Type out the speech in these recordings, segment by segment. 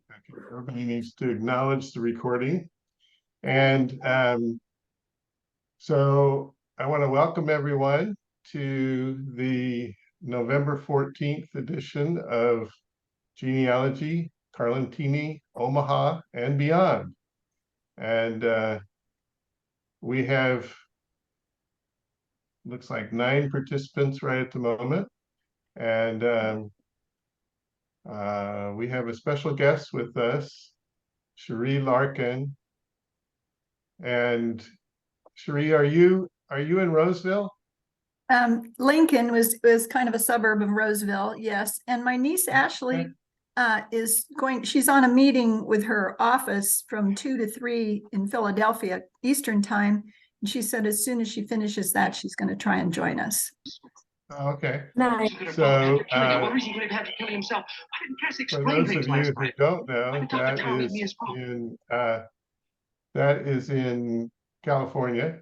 Okay, everybody needs to acknowledge the recording. And so I want to welcome everyone to the November 14th edition of Genealogy, Carlentini, Omaha, and beyond. And we have, looks like 9 participants right at the moment. And we have a special guest with us, Cherie Larkin. And Cherie, are you in Roseville? Lincoln was kind of a suburb of Roseville, yes. And my niece Ashley she's on a meeting with her office from 2 to 3 in Philadelphia Eastern time. And she said as soon as she finishes that, she's going to try and join us. Oh, okay. Nice. So for those of you who don't know, that is in California,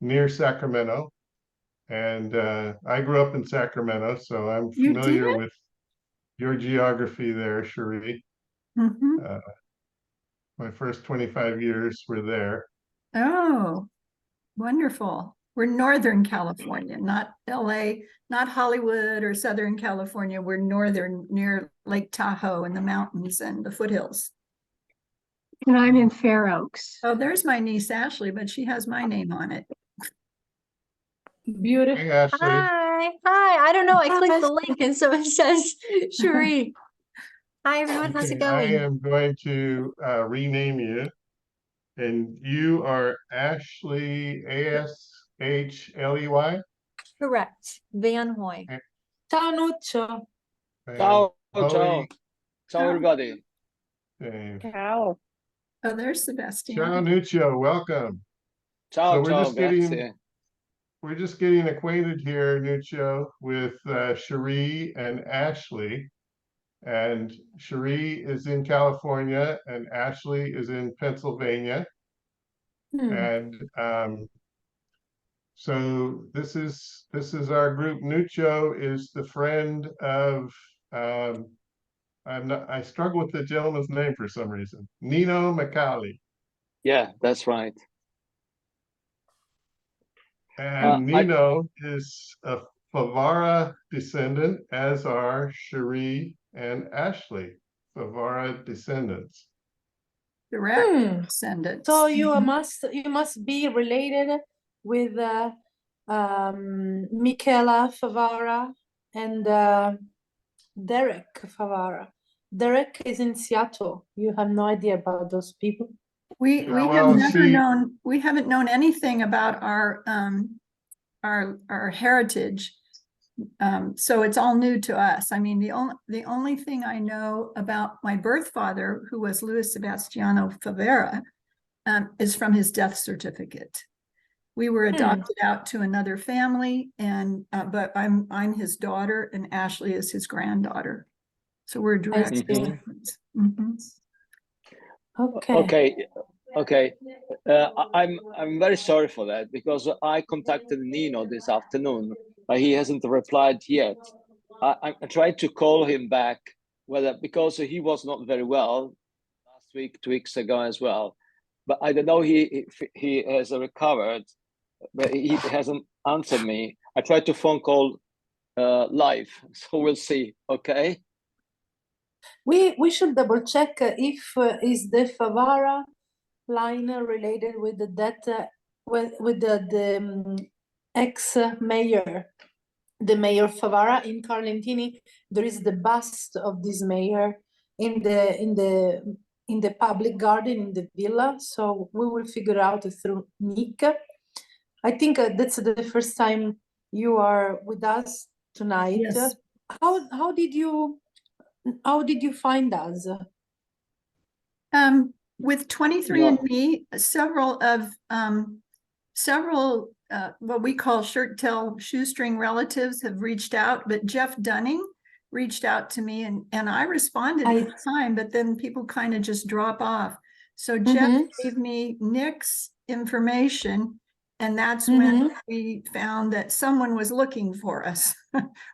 near Sacramento. And I grew up in Sacramento, so I'm familiar with your geography there, Cherie. Mm-hmm. My first 25 years were there. Oh, wonderful. We're Northern California, not LA, not Hollywood or Southern California. We're northern, near Lake Tahoe and the mountains and the foothills. And I'm in Fair Oaks. Oh, there's my niece Ashley, but she has my name on it. Beautiful. Hey, Ashley. Hi. I don't know. I clicked the link and so it says Cherie. Hi, everyone. How's it going? I am going to rename you. And you are Ashley, Ashley? Correct. Van Hoy. Ciao Nuccio. Ciao, ciao. Ciao, everybody. Ciao. Oh, there's Sebastian. Ciao, Nuccio. Welcome. Ciao, So ciao, we're just getting acquainted here, Nuccio, with Cherie and Ashley. And Cherie is in California and Ashley is in Pennsylvania. And so this is our group. Nuccio is the friend of I struggle with the gentleman's name for some reason. Nino Macali. Yeah, that's right. And Nino is a Favara descendant, as are Cherie and Ashley, Favara descendants. Direct descendants. So you must be related with Michela Favara and Derek Favara. Derek is in Seattle. You have no idea about those people. We haven't known anything about our heritage. So it's all new to us. I mean, the only thing I know about my birth father, who was Luis Sebastiano Favara, is from his death certificate. We were adopted out to another family, and but I'm his daughter, and Ashley is his granddaughter. So we're direct descendants. Okay. I'm very sorry for that, because I contacted Nino this afternoon, but he hasn't replied yet. I tried to call him back, because he was not very well last week, 2 weeks ago as well. But I don't know he has recovered, but he hasn't answered me. I tried to phone call live, so we'll see. Okay. We should double check if is the Favara line related with the ex-mayor, the Mayor Favara in Carlentini. There is the bust of this mayor in the public garden in the villa. So we will figure out through Nick. I think that's the first time you are with us tonight. Yes. How did you find us? With 23andMe, several what we call shirt tail shoestring relatives have reached out, but Jeff Dunning reached out to me and I responded at the time, but then people kind of just drop off. So Jeff gave me Nick's information, and that's when we found that someone was looking for us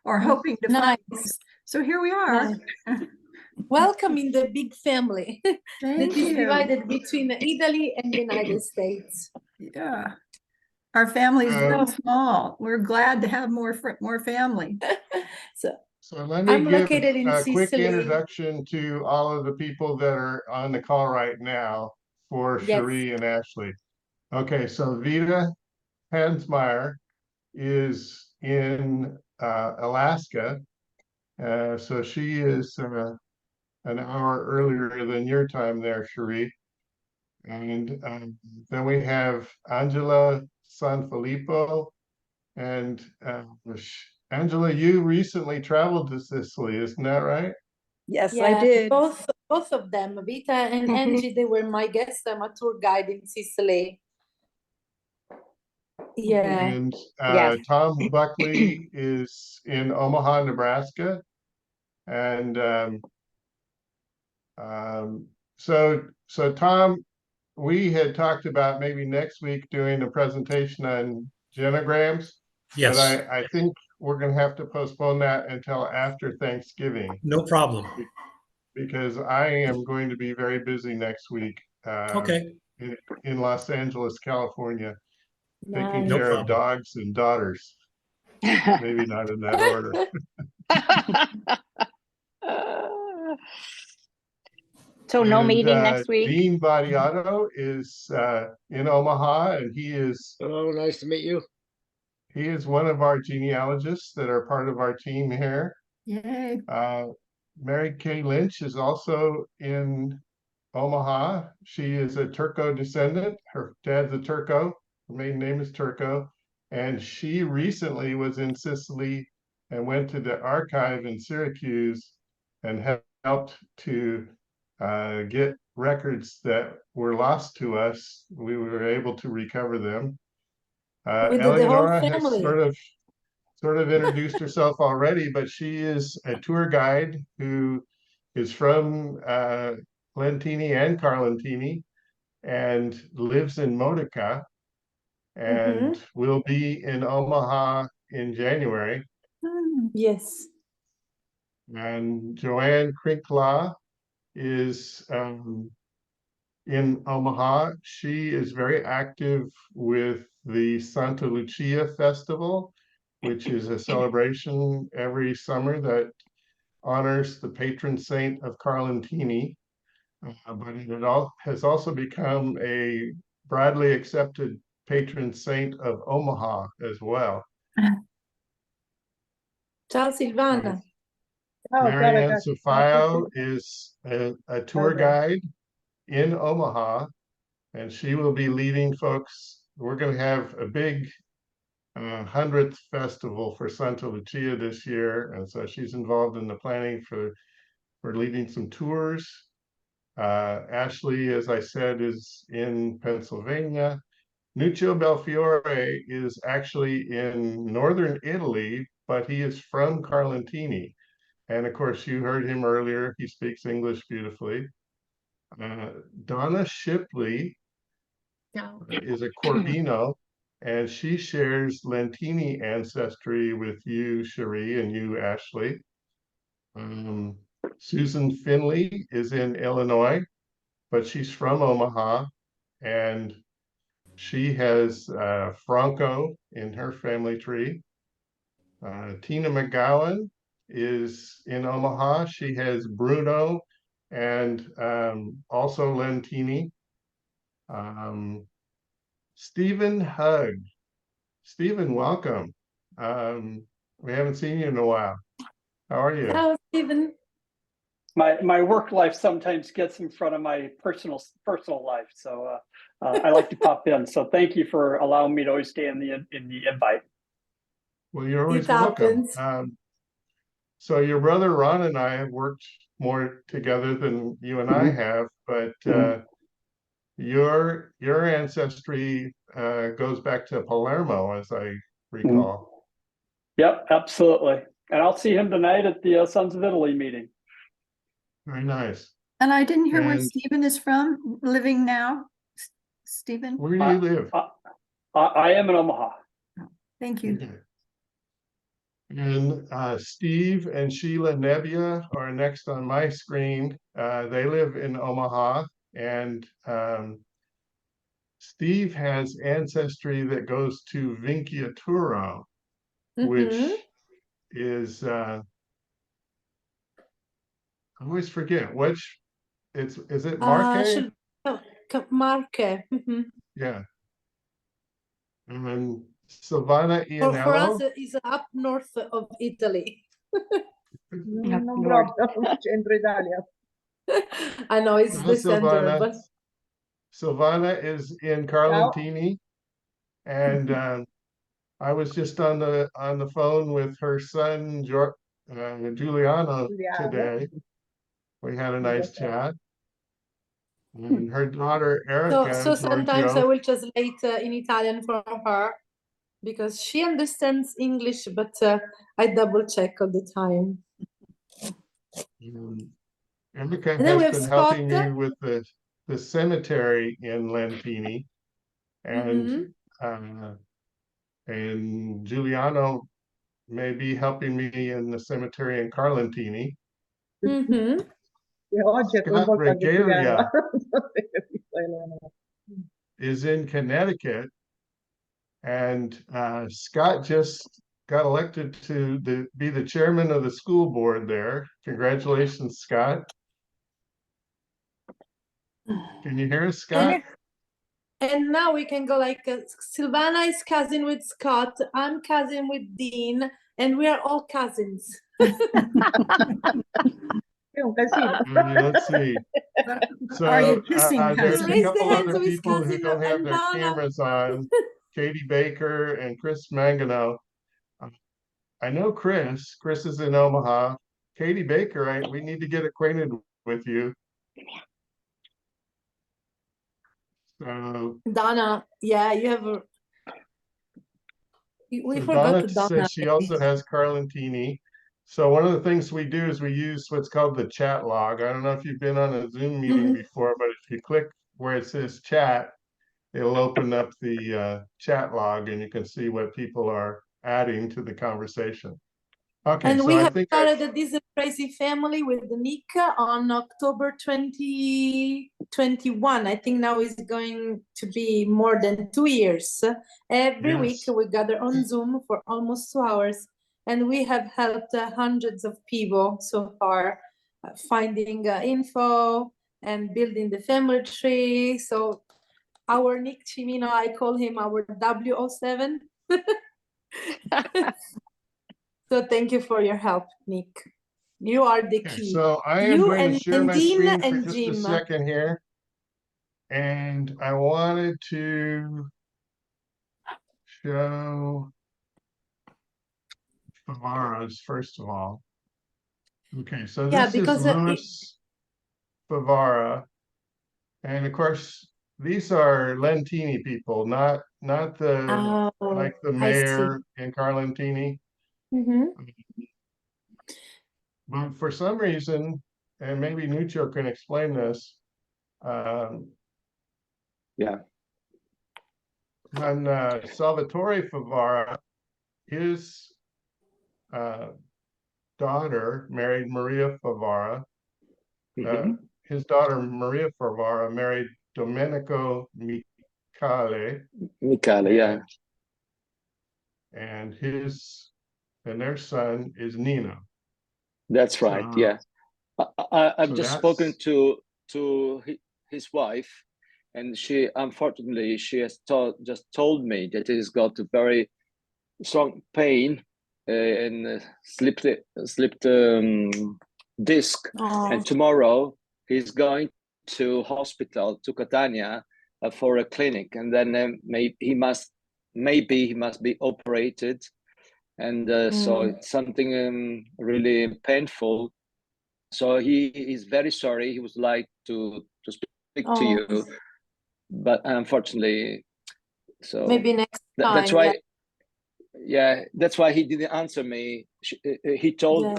or hoping to find us. So here we are. Welcome in the big family that Thank is you. divided between Italy and United States. Yeah. Our family is very Um, small. We're glad to have more family. So So let me I'm give located in a quick Sicily. introduction to all of the people that are on the call right now for Yes. Cherie and Ashley. Okay, so Vita Hansmeyer is in Alaska. So she is an hour earlier than your time there, Cherie. And then we have Angela Sanfilippo. And Angela, you recently traveled to Sicily, isn't that right? Yes, I Yeah, did. both of them, Vita and Angie, they were my guests. I'm a tour guide in Sicily. Yeah. And Yes. Tom Buckley is in Omaha, Nebraska. And so Tom, we had talked about maybe next week doing a presentation on genograms, but Yes, I think we're going to have to postpone that until after Thanksgiving no problem. because I am going to be very busy next week Okay, in Los Angeles, California, taking Nice. no care of problem. dogs and daughters. Maybe not in that order. So no And, meeting next week? Dean Badiato is in Omaha, and he is Oh, nice to meet you. one of our genealogists that are part of our team here. Yay. Mary Kay Lynch is also in Omaha. She is a Turco descendant. Her dad's a Turco. Her maiden name is Turco. And she recently was in Sicily and went to the archive in Syracuse and helped to get records that were lost to us. We were able to recover them. We did the whole Eleonora has family. sort of introduced herself already, but she is a tour guide who is from Lentini and Carlentini and lives in Modica and will be in Omaha in January. Yes. And Joanne Krinkla is in Omaha. She is very active with the Santa Lucia Festival, which is a celebration every summer that honors the patron saint of Carlentini. But it has also become a broadly accepted patron saint of Omaha as well. Ciao, Silvana. Oh, God, I Marianne got Sofio is a tour guide in Omaha, and she will be leading folks. We're going to have a big 100th festival for Santa Lucia this year, and so she's involved in the planning for leading some tours. Ashley, as I said, is in Pennsylvania. Nuccio Belfiore is actually in northern Italy, but he is from Carlentini. And of course, you heard him earlier. He speaks English beautifully. Donna Shipley is a Corvino, and she shares Lentini ancestry with you, Cherie, and you, Ashley. Susan Finley is in Illinois, but she's from Omaha, and she has Franco in her family tree. Tina McGowan is in Omaha. She has Bruno and also Lentini. Stephen Hugg. Stephen, welcome. We haven't seen you in a while. How are you? Ciao, Stephen. My work life sometimes gets in front of my personal life, so I like to pop in. So thank you for allowing me to always stay in the invite. Well, you're always It welcome. happens. So your brother Ron and I have worked more together than you and I have, but your ancestry goes back to Palermo, as I recall. Yep, absolutely. And I'll see him tonight at the Sons of Italy meeting. Very nice. And I didn't hear where And Stephen is from, living now. Stephen, where do you live? I am in Omaha. thank you. Okay. And Steve and Sheila Nebbia are next on my screen. They live in Omaha, and Steve has ancestry that goes to Vinciaturo, which is I always forget which is it Marque? Should Marque. Yeah. And Silvana For us, Ianello. is up north of Italy. Non proprio, centro Italia. I know it's Ciao, the center, Silvana. but Silvana is in Carlentini, and I was just on the phone with her son Giuliano today. We had a nice chat. And her daughter Erica so and sometimes I Giorgio. will translate in Italian for her because she understands English, but I double check all the time. Erica And then we has have been helping Scott. me with the cemetery in Lentini, and and Giuliano may be helping me in the cemetery in Carlentini. E oggi è Scott coinvolta che Regalia Elena. is in Connecticut, and Scott just got elected to be the chairman of the school board there. Congratulations, Scott. Can you hear us, Scott? And now we can go like Silvana is cousin with Scott, I'm cousin with Dean, and we are all cousins. È un casino. Let's see. So Are you kissing there's a cousins? Raise the couple hands other of his people who cousin don't have their Aldana. cameras on. Katie Baker and Chris Mangano. I know Chris. Chris is in Omaha. Katie Baker, we need to get acquainted with you. So Donna, yeah, you have we so forgot Donna Donna. says she also has Carlentini. So one of the things we do is we use what's called the chat log. I don't know if you've been on a Zoom meeting before, but if you click where it says chat, it'll open up the chat log and you can see what people are adding to the conversation. Okay, And so we I have think started this crazy family with Nick on October 2021. I think now is going to be more than 2 years. Every week yes. we gather on Zoom for almost 2 hours, and we have helped hundreds of people so far finding info and building the family tree. So our Nick Cimino, I call him our W07. So thank you for your help, Nick. You are the Okay, key. so I am You going to share my Dean screen for and just Jim. a second here. And I wanted to show Favara's first of all. Okay, so Yeah, this is because Louis Favara. And of course, these are Lentini people, not the like the mayor in Carlentini. But for some reason, and maybe Nuccio can explain this, Yeah. on Salvatore Favara, his daughter married Maria Favara. His daughter Maria Favara married Domenico Michele. Michele, yeah. And their son is Nino. That's right. So, yeah. I've so just that's- spoken to his wife, and she unfortunately has just told me that he's got a very strong pain and slipped disc, and tomorrow he's going to hospital to Catania for a clinic, and then maybe he must be operated, and so it's something really painful. So he is very sorry. He would like to speak to you, but unfortunately, so maybe next time. that's why. Yeah, that's why he didn't answer me. He told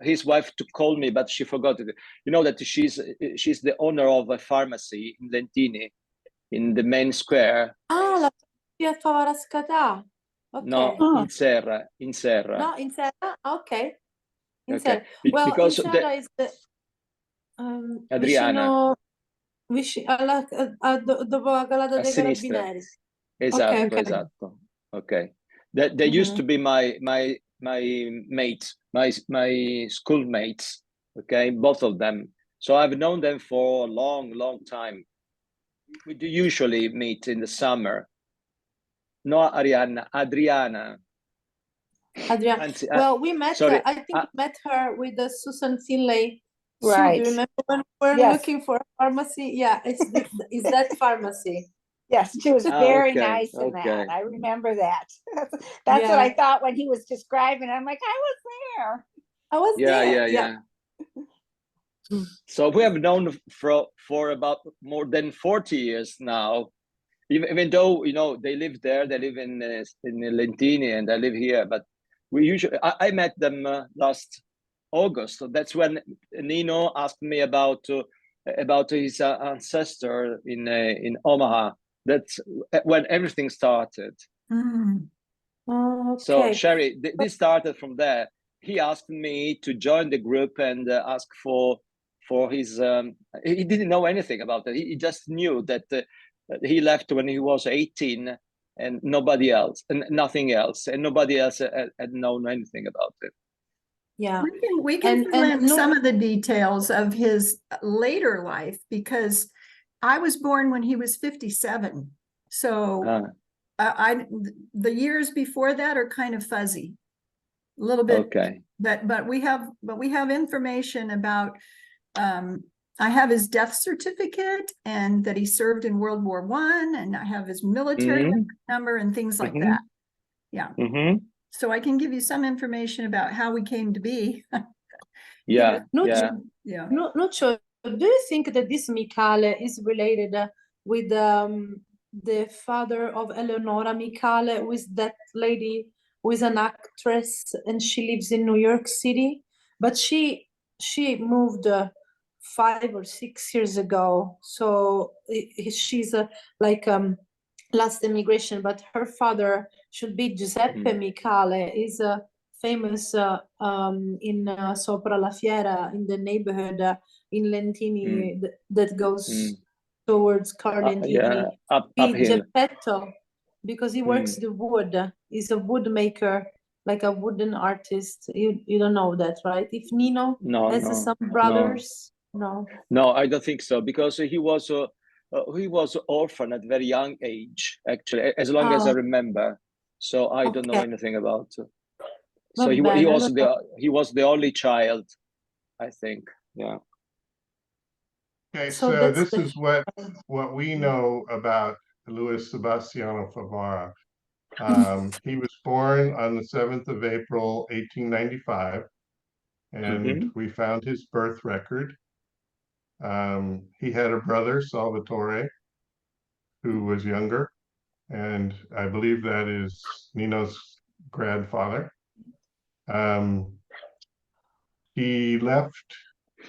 his wife to call me, but she forgot it. You know that she's the owner of a pharmacy in Lentini, in the main square. Ah, la Favara Scatà. No, Okay. in Serra, in Serra. No, in Serra? Okay. In Okay, Serra. Well, in because Serra is the Adriana, dopo la calata a dei sinistra. carabinieri. Esatto, okay. esatto. Okay. They used to be my mates, my schoolmates. Okay, both of them. So I've known them for a long time. We do usually meet in the summer. No, Adriana. Adriana. Anzi, Well, we met, sorry. I think we met her with the Susan Finlay. Sue, Right. do you remember when we were Yes. looking for a pharmacy? Yeah, it's that pharmacy. Yes, she was very okay, nice in okay. that. I remember that. That's what I thought when he was describing. I'm like, I was there. I was there. Yeah. So we have known for about more than 40 years now. Even though they live there, they live in Lentini, and I live here. But we usually I met them last August. So that's when Nino asked me about his ancestor in Omaha. That's when everything started. Mm. Oh, okay. So Sherry, this started from there. He asked me to join the group and ask for his. He didn't know anything about it. He just knew that he left when he was 18, and nobody else, and nothing else, and nobody else had known anything about it. Yeah. We can And- fill and in no- some of the details of his later life, because I was born when he was 57. So the years before that are kind of fuzzy, a little bit. Okay. But we have information about. I have his death certificate, and that he served in World War I, and I have his military number and things like that. Yeah. So I can give you some information about how we came to be. Yeah. Yeah. Lucio, do you think that this Micale is related with the father of Eleonora Micale, who is that lady who is an actress and she lives in New York City? But she moved 5 or 6 years ago. So she's like last immigration, but her father should be Giuseppe Micale, is famous in Sopra la Fiera, in the neighborhood in Lentini that goes towards Carlentini. Uphill. Geppetto, because he works the wood. He's a wood maker, like a wooden artist. You don't know that, right? If Nino has some brothers, no, I don't think so, because he was orphan at a very young age, actually, as long as I remember. So I don't know anything about. So he was the only child, I think. Yeah. Okay, So so that's this is what we know about Luis Sebastiano Favara. He was born on the 7th of April, 1895, and we found his birth record. He had a brother, Salvatore, who was younger, and I believe that is Nino's grandfather. He left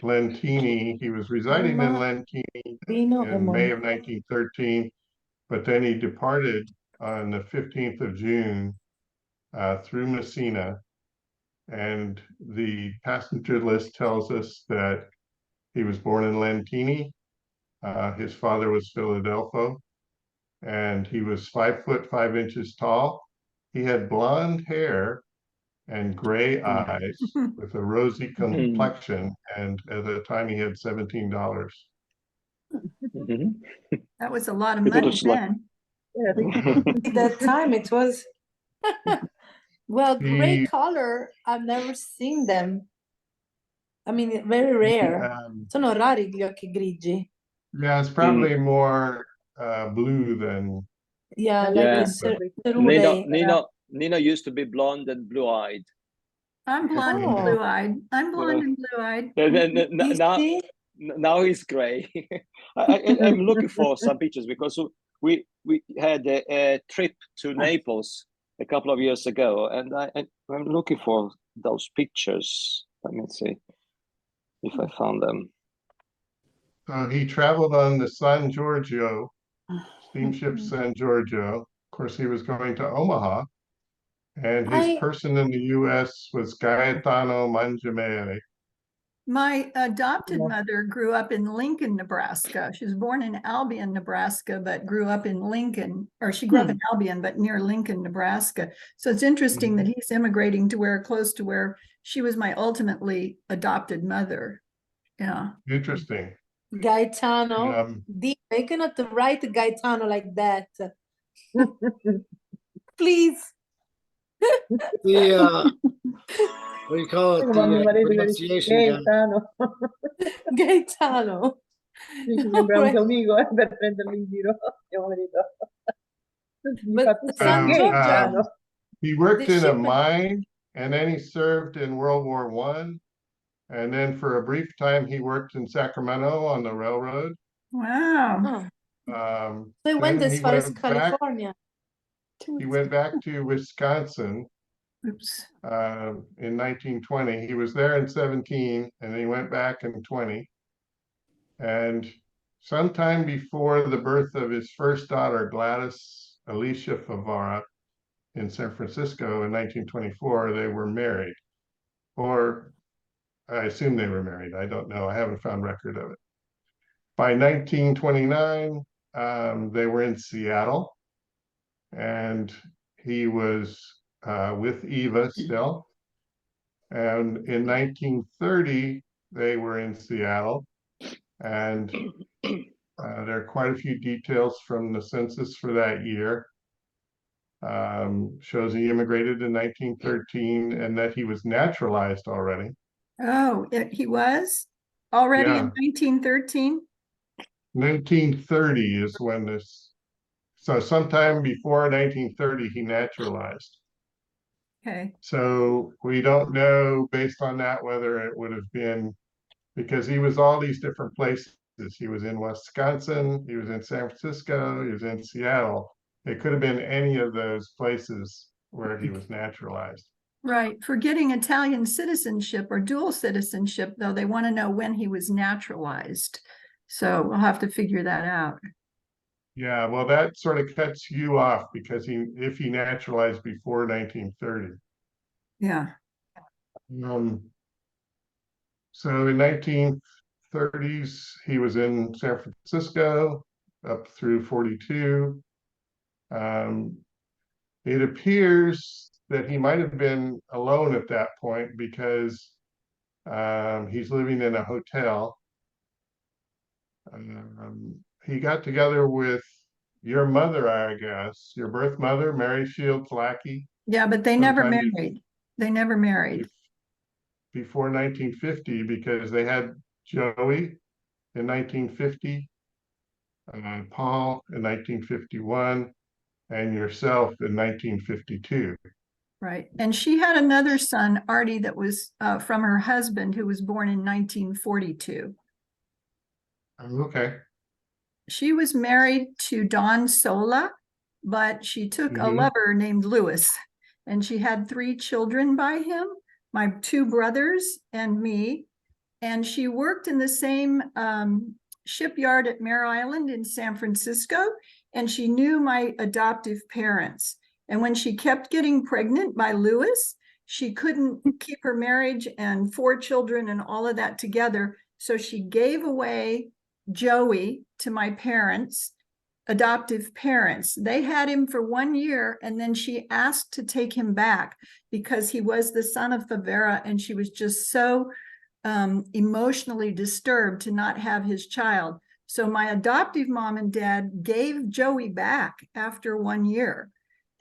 Lentini. He was residing in Lentini in May of 1913, but then he departed on the 15th of June through Messina. And the passenger list tells us that he was born in Lentini. His father was Philadelphia, and he was 5 foot 5 inches tall. He had blonde hair and gray eyes with a rosy complexion, and at the time he had $17. That was a lot of money then. Yeah, at that time it was well, gray He- color, I've never seen them. I mean, very rare. Sono rari gli occhi grigi. Yeah, it's probably more blue than Yeah, Yeah. cerulei. Nino used to be blonde and blue-eyed. I'm blonde and blue-eyed. I'm blonde and blue-eyed. You Now, see? now he's gray. I'm looking for some pictures, because we had a trip to Naples a couple of years ago, and I'm looking for those pictures. Let me see if I found them. So he traveled on the San Giorgio, steamship San Giorgio. Of course, he was going to Omaha, And his person in the US was Gaetano Mangiamere. My adopted Yeah. mother grew up in Lincoln, Nebraska. She was born in Albion, Nebraska, but grew up in Lincoln, or she grew up in Albion, but near Lincoln, Nebraska. So it's interesting that he's immigrating to where, close to where she was my ultimately adopted mother. Yeah. Interesting. Gaetano. You cannot write Gaetano like that. Please. The what do you call it? Come mi marito che dice Pronunciation guy. Gaetano. Gaetano. Dice sembra un tuo amico per prenderlo in giro. Mio marito. Mi fa tutto San Gaetano. He worked The in a ship- mine, and then he served in World War I. And then for a brief time, he worked in Sacramento on the railroad. Wow. Oh, so he went Then as he far as went back- California. He went back to Wisconsin Oops. in 1920. He was there in 17, and then he went back in 20. And sometime before the birth of his first daughter, Gladys Alicia Favara, in San Francisco in 1924, they were married. Or I assume they were married. I don't know. I haven't found record of it. By 1929, they were in Seattle, and he was with Eva still. And in 1930, they were in Seattle, and there are quite a few details from the census for that year. Shows he immigrated in 1913 and that he was naturalized already. Oh, he was already in 1913? 1930 is when this, so sometime before 1930, he naturalized. Okay. So we don't know based on that whether it would have been, because he was all these different places. He was in Wisconsin, he was in San Francisco, he was in Seattle. It could have been any of those places where he was naturalized. Right. For getting Italian citizenship or dual citizenship, though, they want to know when he was naturalized. So we'll have to figure that out. Yeah, well, that sort of cuts you off because if he naturalized before 1930. Yeah. So in 1930s, he was in San Francisco up through 42. It appears that he might have been alone at that point because he's living in a hotel. He got together with your mother, I guess, your birth mother, Mary Shields Lackey. Yeah, but they never sometime married. They never married. Before 1950, because they had Joey in 1950, Paul in 1951, and yourself in 1952. Right. And she had another son, Artie, that was from her husband, who was born in 1942. Okay. She was married to Don Sola, but she took a lover named Lewis, and she had 3 children by him, my 2 brothers and me. And she worked in the same shipyard at Mare Island in San Francisco, and she knew my adoptive parents. And when she kept getting pregnant by Lewis, she couldn't keep her marriage and 4 children and all of that together. So she gave away Joey to my parents, adoptive parents. They had him for 1 year, and then she asked to take him back because he was the son of Favara, and she was just so emotionally disturbed to not have his child. So my adoptive mom and dad gave Joey back after 1 year.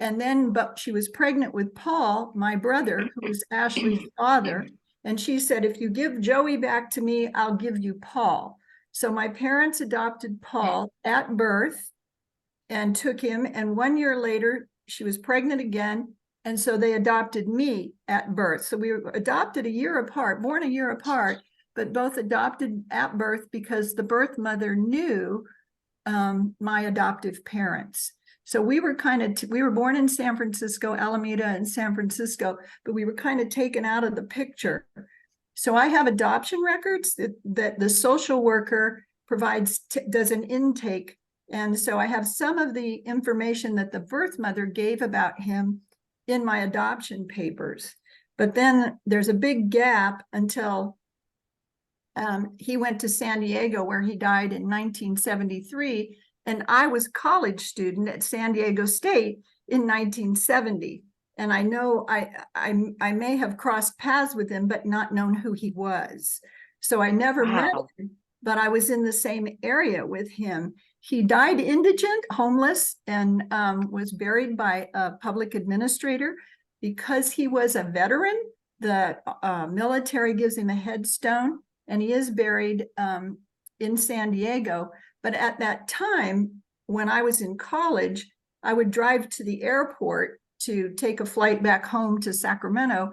And then, but she was pregnant with Paul, my brother, who was Ashley's father. And she said, if you give Joey back to me, I'll give you Paul. So my parents adopted Paul at birth and took him. And 1 year later, she was pregnant again. And so they adopted me at birth. So we were adopted a year apart, born a year apart, but both adopted at birth because the birth mother knew my adoptive parents. So we were we were born in San Francisco, Alameda and San Francisco, but we were kind of taken out of the picture. So I have adoption records that the social worker provides, does an intake. And so I have some of the information that the birth mother gave about him in my adoption papers. But then there's a big gap until he went to San Diego, where he died in 1973. And I was a college student at San Diego State in 1970. And I know I may have crossed paths with him, but not known who he was. So I never met him, but I was in the same area with him. He died indigent, homeless, and was buried by a public administrator. Because he was a veteran, the military gives him a headstone, and he is buried in San Diego. But at that time, when I was in college, I would drive to the airport to take a flight back home to Sacramento.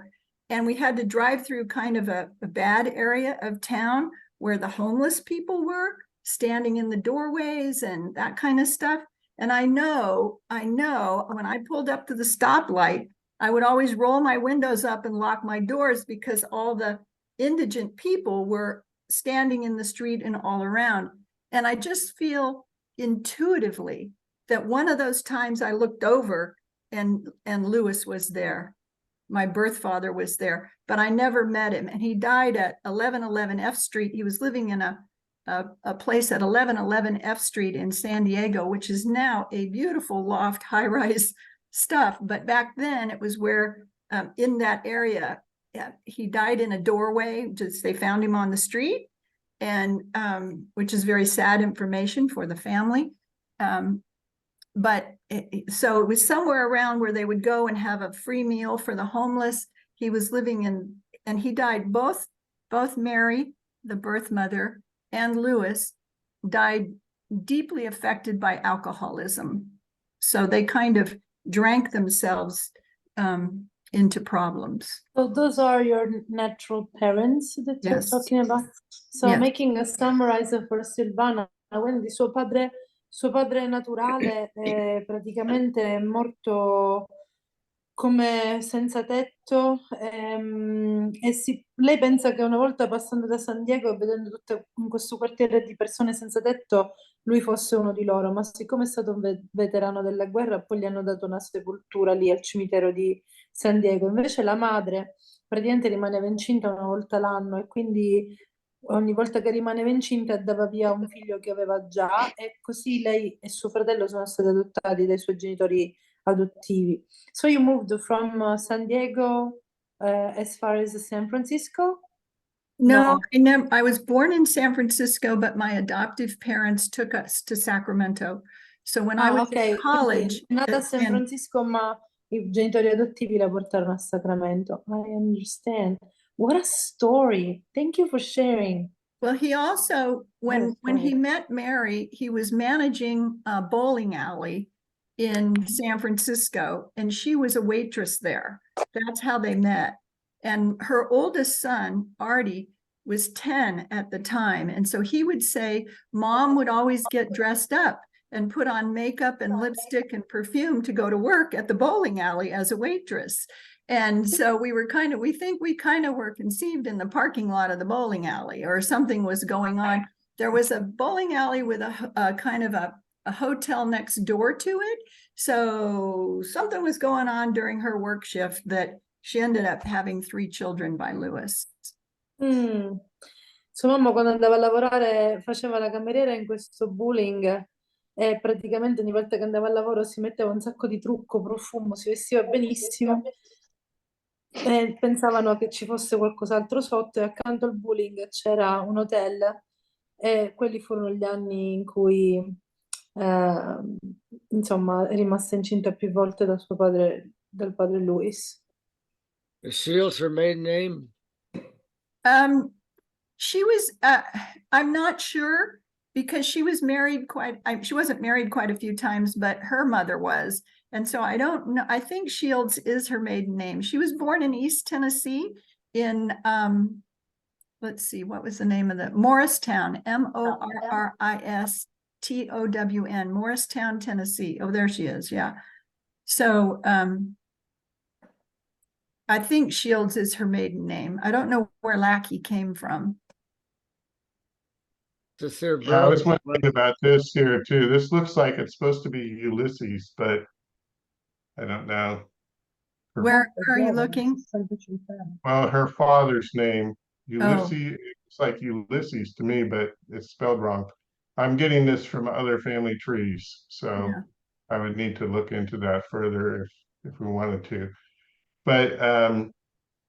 And we had to drive through kind of a bad area of town where the homeless people were standing in the doorways and that kind of stuff. And I know when I pulled up to the stoplight, I would always roll my windows up and lock my doors because all the indigent people were standing in the street and all around. And I just feel intuitively that one of those times I looked over and Lewis was there. My birth father was there, but I never met him. And he died at 1111 F Street. He was living in a place at 1111 F Street in San Diego, which is now a beautiful loft high-rise stuff. But back then it was where in that area, he died in a doorway. Just they found him on the street, and which is very sad information for the family. So it was somewhere around where they would go and have a free meal for the homeless. He was living in, and he died, both Mary, the birth mother, and Lewis died deeply affected by alcoholism. So they kind of drank themselves into problems. So those are your natural parents that you're Yes. talking about? So Yes. making a summarize for Silvana, quindi suo padre naturale è praticamente morto come senza tetto, lei pensa che una volta passando da San Diego e vedendo tutto in questo quartiere di persone senza tetto, lui fosse uno di loro, ma siccome è stato un veterano della guerra, poi gli hanno dato una sepoltura lì al cimitero di San Diego. Invece la madre praticamente rimaneva incinta una volta l'anno e quindi ogni volta che rimaneva incinta dava via un figlio che aveva già, e così lei e suo fratello sono stati adottati dai suoi genitori adottivi. So you moved from San Diego as far as San Francisco? No, I was born in San Francisco, but my adoptive parents took us to Sacramento. So when I was in college, nata a San Francisco, ma i genitori adottivi la portarono a Sacramento. I understand. What a story. Thank you for sharing. Well, he also, when he met Mary, he was managing a bowling alley in San Francisco, and she was a waitress there. That's how they met. And her oldest son, Artie, was 10 at the time. And so he would say, Mom would always get dressed up and put on makeup and lipstick and perfume to go to work at the bowling alley as a waitress. And so we think we kind of were conceived in the parking lot of the bowling alley, or something was going on. There was a bowling alley with a kind of a hotel next door to it. So something was going on during her work shift that she ended up having 3 children by Lewis. Sua mamma quando andava a lavorare faceva la cameriera in questo bowling e praticamente ogni volta che andava al lavoro si metteva un sacco di trucco, profumo, si vestiva benissimo e pensavano che ci fosse qualcos'altro sotto, e accanto al bowling c'era un hotel, e quelli furono gli anni in cui insomma è rimasta incinta più volte dal padre Louis. Is Shields her maiden name? She was, I'm not sure, because she was married she wasn't married quite a few times, but her mother was. And so I don't know, I think Shields is her maiden name. She was born in East Tennessee in, let's see, what was the name of Morristown, Morristown, Morristown, Tennessee. Oh, there she is, yeah. So, I think Shields is her maiden name. I don't know where Lackey came from. I was wondering about this here too. This looks like it's supposed to be Ulysses, but I don't know. Where are you looking? Well, her father's name, Oh. Ulysses, it's like Ulysses to me, but it's spelled wrong. I'm getting this from other family trees, so Yeah. I would need to look into that further if we wanted to. But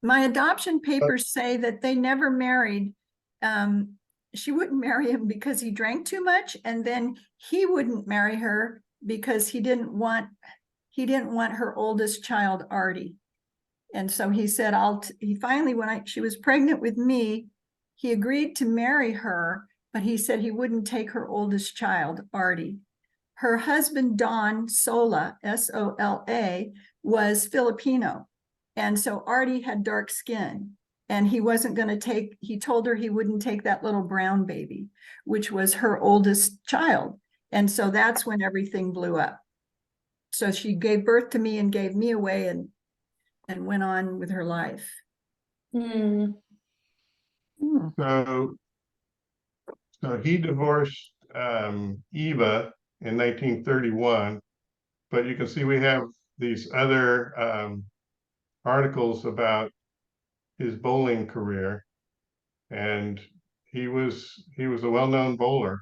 My adoption papers say that they never married. She wouldn't marry him because he drank too much, and then he wouldn't marry her because he didn't want her oldest child, Artie. And so he said, he finally, when she was pregnant with me, he agreed to marry her, but he said he wouldn't take her oldest child, Artie. Her husband, Don Sola, S-O-L-A, was Filipino. And so Artie had dark skin, and he wasn't going to he told her he wouldn't take that little brown baby, which was her oldest child. And so that's when everything blew up. So she gave birth to me and gave me away and went on with her life. so he divorced Eva in 1931, but you can see we have these other articles about his bowling career, and he was a well-known bowler.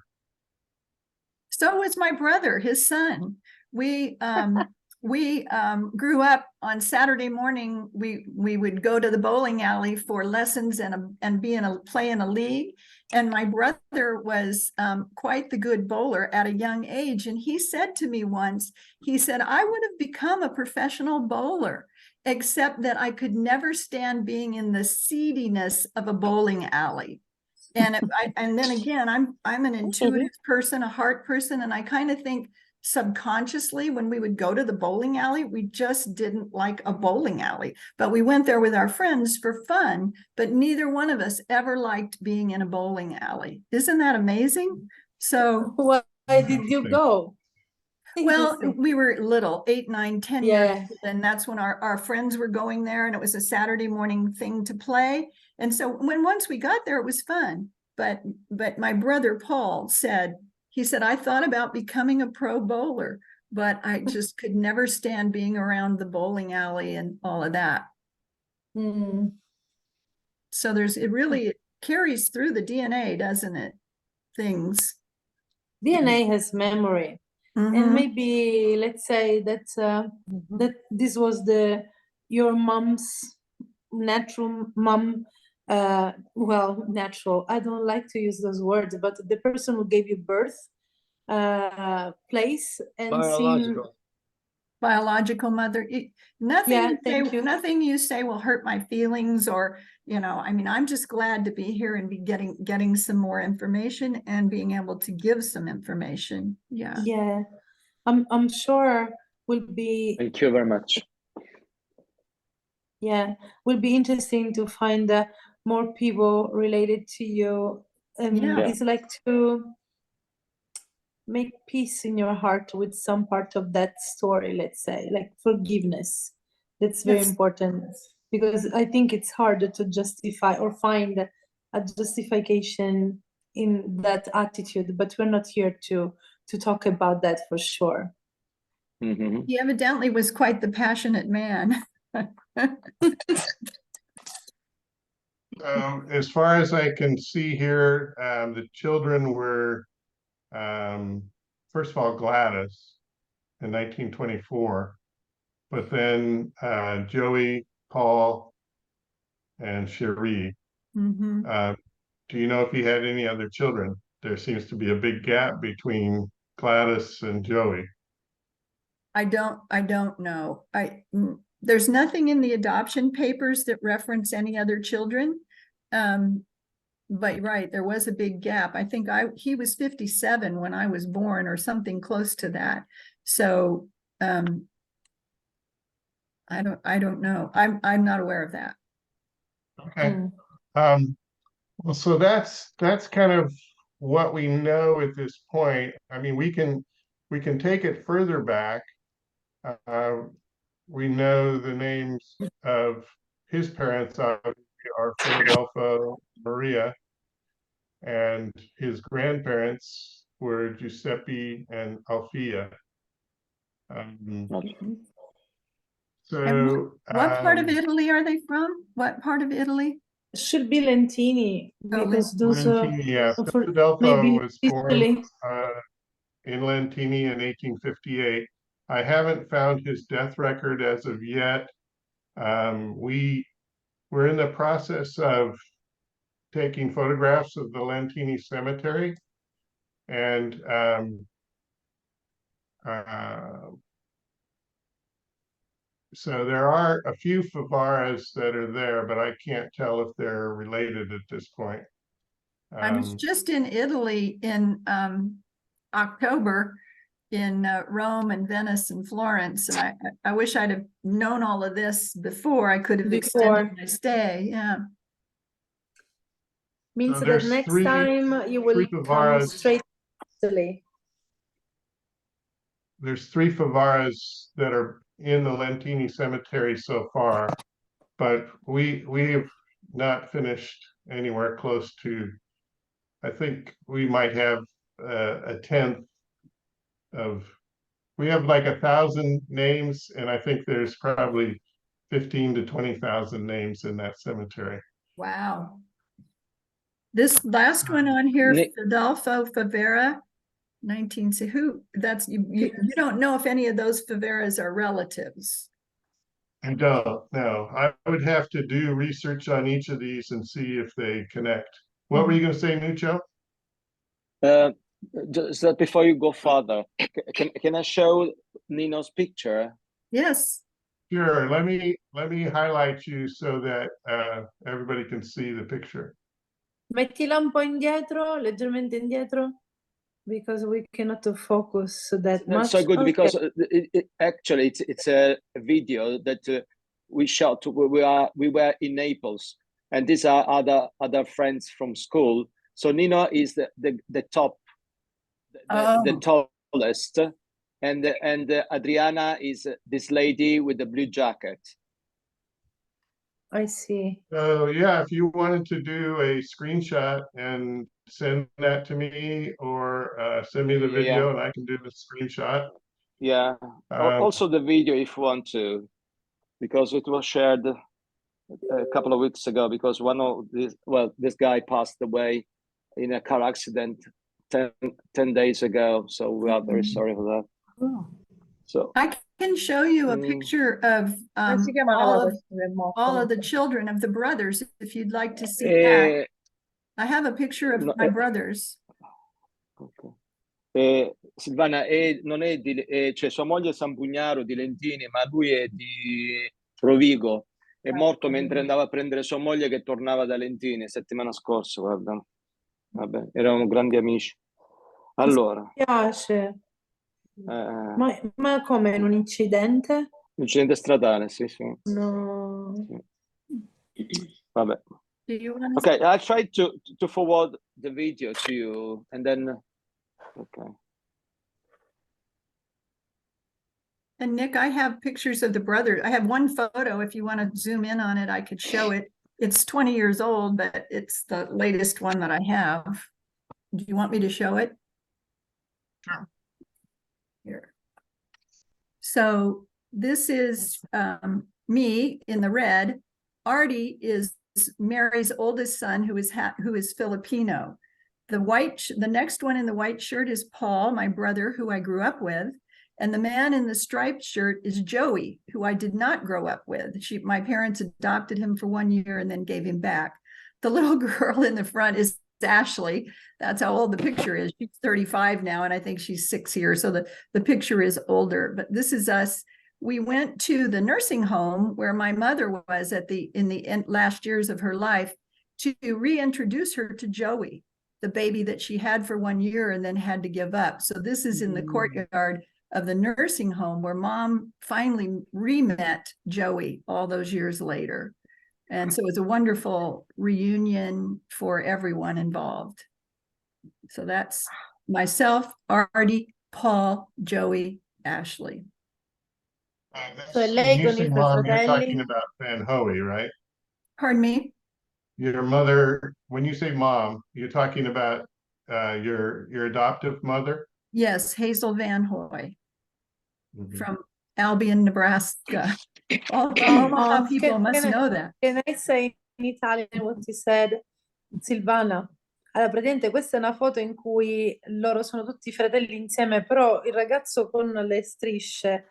So was my brother, his son. We grew up on Saturday morning. We would go to the bowling alley for lessons and play in a league. And my brother was quite the good bowler at a young age. And he said to me once, he said, I would have become a professional bowler, except that I could never stand being in the seediness of a bowling alley. And then again, I'm an intuitive person, a heart person, and I kind of think subconsciously when we would go to the bowling alley, we just didn't like a bowling alley. But we went there with our friends for fun, but neither one of us ever liked being in a bowling alley. Isn't that amazing? So Why did you go? well, we were little, 8, 9, 10 Yeah. years old, and that's when our friends were going there, and it was a Saturday morning thing to play. And so once we got there, it was fun. But my brother Paul said, I thought about becoming a pro bowler, but I just could never stand being around the bowling alley and all of that. So it really carries through the DNA, doesn't it? Things. DNA has memory. And maybe let's say that that this was your mom's natural mom, well, natural, I don't like to use those words, but the person who gave you birth, place and biological mother. Nothing you say will hurt my feelings, or I mean, I'm just glad to be here and be getting some more information and being able to give some information. Yeah, I'm sure will be. Thank you very much. Yeah, will be interesting to find more people related to you. It's like to make peace in your heart with some part of that story, let's say, like forgiveness. That's very important, because I think it's harder to justify or find a justification in that attitude, but we're not here to talk about that for sure. He evidently was quite the passionate man. As far as I can see here, the children were first of all Gladys in 1924, but then Joey, Paul, and Cherie. Do you know if he had any other children? There seems to be a big gap between Gladys and Joey. I don't know. There's nothing in the adoption papers that reference any other children. But right, there was a big gap. I think he was 57 when I was born, or something close to that. So I don't know. I'm not aware of that. Okay. Well, so that's kind of what we know at this point. I mean, we can take it further back. We know the names of his parents are Philadelphia, Maria, and his grandparents were Giuseppe and Alfia. So, What part of Italy are they from? What part of Italy? Should be Lentini Oh, because those Lentini, yes. for Philadelphia maybe was formed Sicily. in Lentini in 1858. I haven't found his death record as of yet. We're in the process of taking photographs of the Lentini cemetery, and so there are a few Favaras that are there, but I can't tell if they're related at this point. I was just in Italy in October in Rome and Venice and Florence, and I wish I'd have known all of this before. I could have extended my stay. Yeah. Means So that there's next three time you will come Favaras. straight to Italy. There's three Favaras that are in the Lentini cemetery so far, but we've not finished anywhere close to. I think we might have a tenth of. We have like 1,000 names, and I think there's probably 15 to 20,000 names in that cemetery. Wow. This last one on here, Fidalfo Favera, 19. Who? That's you don't know if any of those Faveras are relatives. I don't know. I would have to do research on each of these and see if they connect. What were you going to say, Nuccio? Just that before you go further, can I show Nino's picture? Yes. Sure. Let me highlight you so that everybody can see the picture. Mettila un po' indietro, leggermente indietro, because we cannot focus that much. That's so good, okay. because actually it's a video that we shot. We were in Naples, and these are other friends from school. So Nino is the top, the tallest, and Adriana is this lady with the blue jacket. I see. So yeah, if you wanted to do a screenshot and send that to me, or send me the video, and I can do the screenshot. Yeah. Also the video if you want to, because it was shared a couple of weeks ago, because this guy passed away in a car accident 10 days ago. So we are very sorry for that. Oh. So I can show you a picture of all of the children of the brothers if you'd like to see that. I have a picture of my brothers. Okay. Silvana non è cioè sua moglie è San Pugnaro di Lentini, ma lui è di Rovigo. È morto mentre andava a prendere sua moglie che tornava da Lentini settimana scorsa, guarda. Vabbè, erano grandi amici. Allora. Mi piace. Ma come, in un incidente? Incidente stradale, sì. No. Vabbè. Okay, I'll try to forward the video to you, and then, okay. And Nick, I have pictures of the brothers. I have one photo. If you want to zoom in on it, I could show it. It's 20 years old, but it's the latest one that I have. Do you want me to show it? Sure. Here. So this is me in the red. Artie is Mary's oldest son, who is Filipino. The next one in the white shirt is Paul, my brother, who I grew up with. And the man in the striped shirt is Joey, who I did not grow up with. My parents adopted him for 1 year and then gave him back. The little girl in the front is Ashley. That's how old the picture is. She's 35 now, and I think she's 6 here. So the picture is older, but this is us. We went to the nursing home where my mother was in the last years of her life to reintroduce her to Joey, the baby that she had for 1 year and then had to give up. So this is in the courtyard of the nursing home where Mom finally re-met Joey all those years later. And so it's a wonderful reunion for everyone involved. So that's myself, Artie, Paul, Joey, Ashley. When you say Mom, you're talking about Van Hoey, right? Pardon me? Your mother, when you say Mom, you're talking about your adoptive mother? Yes, Hazel Van Hoy. From Albion, Nebraska. All the Omaha people must know that. Can I say in Italian what you said, Silvana? Allora, praticamente questa è una foto in cui loro sono tutti fratelli insieme, però il ragazzo con le strisce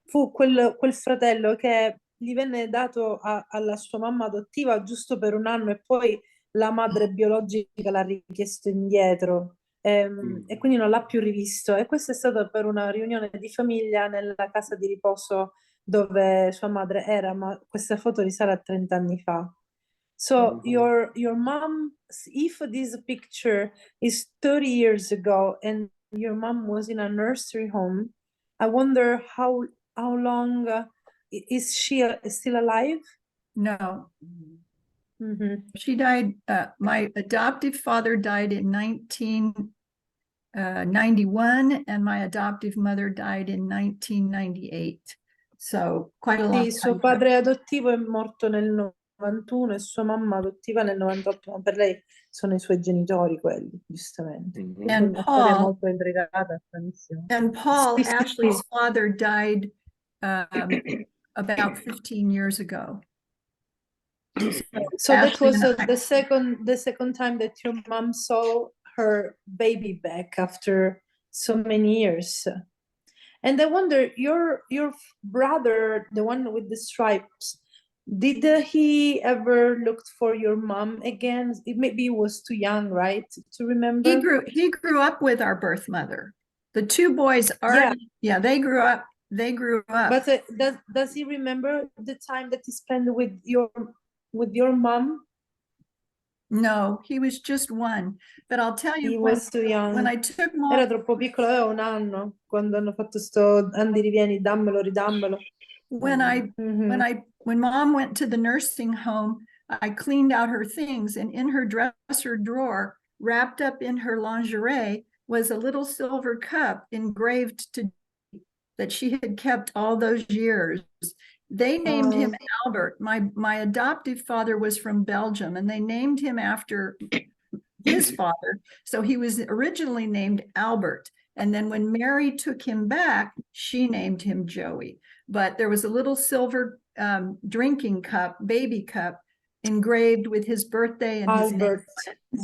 fu quel fratello che gli venne dato alla sua mamma adottiva giusto per un anno e poi la madre biologica l'ha richiesto indietro. E quindi non l'ha più rivisto. E questo è stato per una riunione di famiglia nella casa di riposo dove sua madre era, ma questa foto risale a 30 anni fa. So your mom, if this picture is 30 years ago and your mom was in a nursery home, I wonder how long is she still alive? No, Mhm. she died, my adoptive father died in 1991, and my adoptive mother died in 1998. So quite a long Sì, suo time. padre adottivo è morto nel 91 e sua mamma adottiva nel 98, ma per lei sono i suoi genitori quelli, giustamente. And Una storia Paul, molto intricata, stranissima. and Paul, Sì, sì, Ashley's sì. father died about 15 years ago. So that Ashley was and I- the second time that your mom saw her baby back after so many years. And I wonder, your brother, the one with the stripes, did he ever look for your mom again? It maybe he was too young, right, to remember. he grew up with our birth mother. The two boys are, yeah, they grew up. But does he remember the time that he spent with your mom? No, he was just one. But I'll tell you, He was too young. when I took mom, Era troppo piccolo, aveva un anno quando hanno fatto sto andi rivieni, dammelo, ridammelo. when mom went to the nursing home, I cleaned out her things, and in her dresser drawer, wrapped up in her lingerie, was a little silver cup engraved to that she had kept all those years. They named him Albert. My adoptive father was from Belgium, and they named him after his father. So he was originally named Albert. And then when Mary took him back, she named him Joey. But there was a little silver drinking cup, baby cup, engraved with his birthday and his name,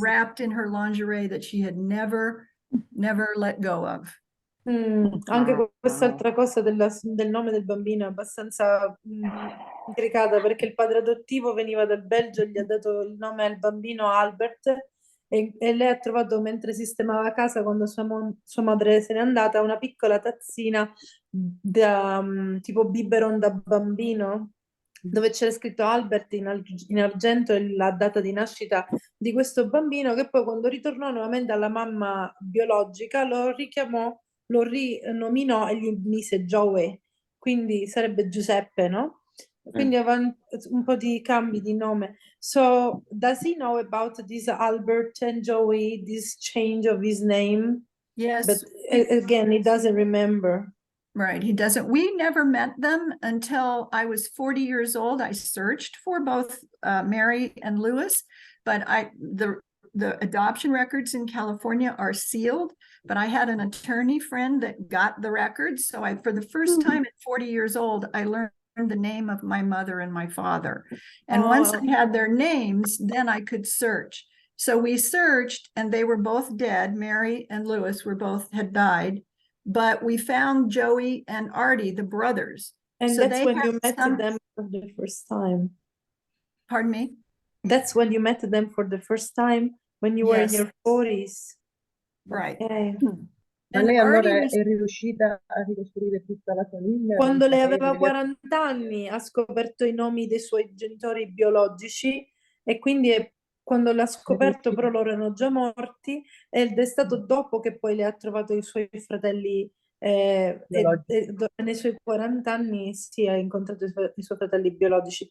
wrapped in her lingerie that she had never let go of. Anche quest'altra cosa del nome del bambino è abbastanza intricata, perché il padre adottivo veniva dal Belgio e gli ha dato il nome al bambino Albert e lei ha trovato, mentre sistemava casa quando sua madre se n'è andata, una piccola tazzina da tipo biberon da bambino dove c'era scritto Albert in argento e la data di nascita di questo bambino, che poi quando ritornò nuovamente alla mamma biologica lo richiamò, lo rinominò e gli mise Joey, quindi sarebbe Giuseppe, no? Quindi aveva un po' di cambi di nome. So, does he know about this Albert and Joey, this change of his name? Yes. But again, he doesn't remember. Right, he doesn't. We never met them until I was 40 years old. I searched for both Mary and Lewis, but the adoption records in California are sealed, but I had an attorney friend that got the records. So for the first time at 40 years old, I learned the name of my mother and my father. And once I had their names, then I could search. So we searched and they were both dead. Mary and Lewis had died. But we found Joey and Artie, the brothers. And so that's when you met them for the first time. Pardon me? That's when you met them for the first time, when you were in your 40s. Right. Okay. Ma lei allora è riuscita a ricostruire tutta la famiglia? Quando lei aveva 40 anni ha scoperto i nomi dei suoi genitori biologici e quindi quando l'ha scoperto però loro erano già morti ed è stato dopo che poi le ha trovato i suoi fratelli nei suoi 40 anni si è incontrato i suoi fratelli biologici.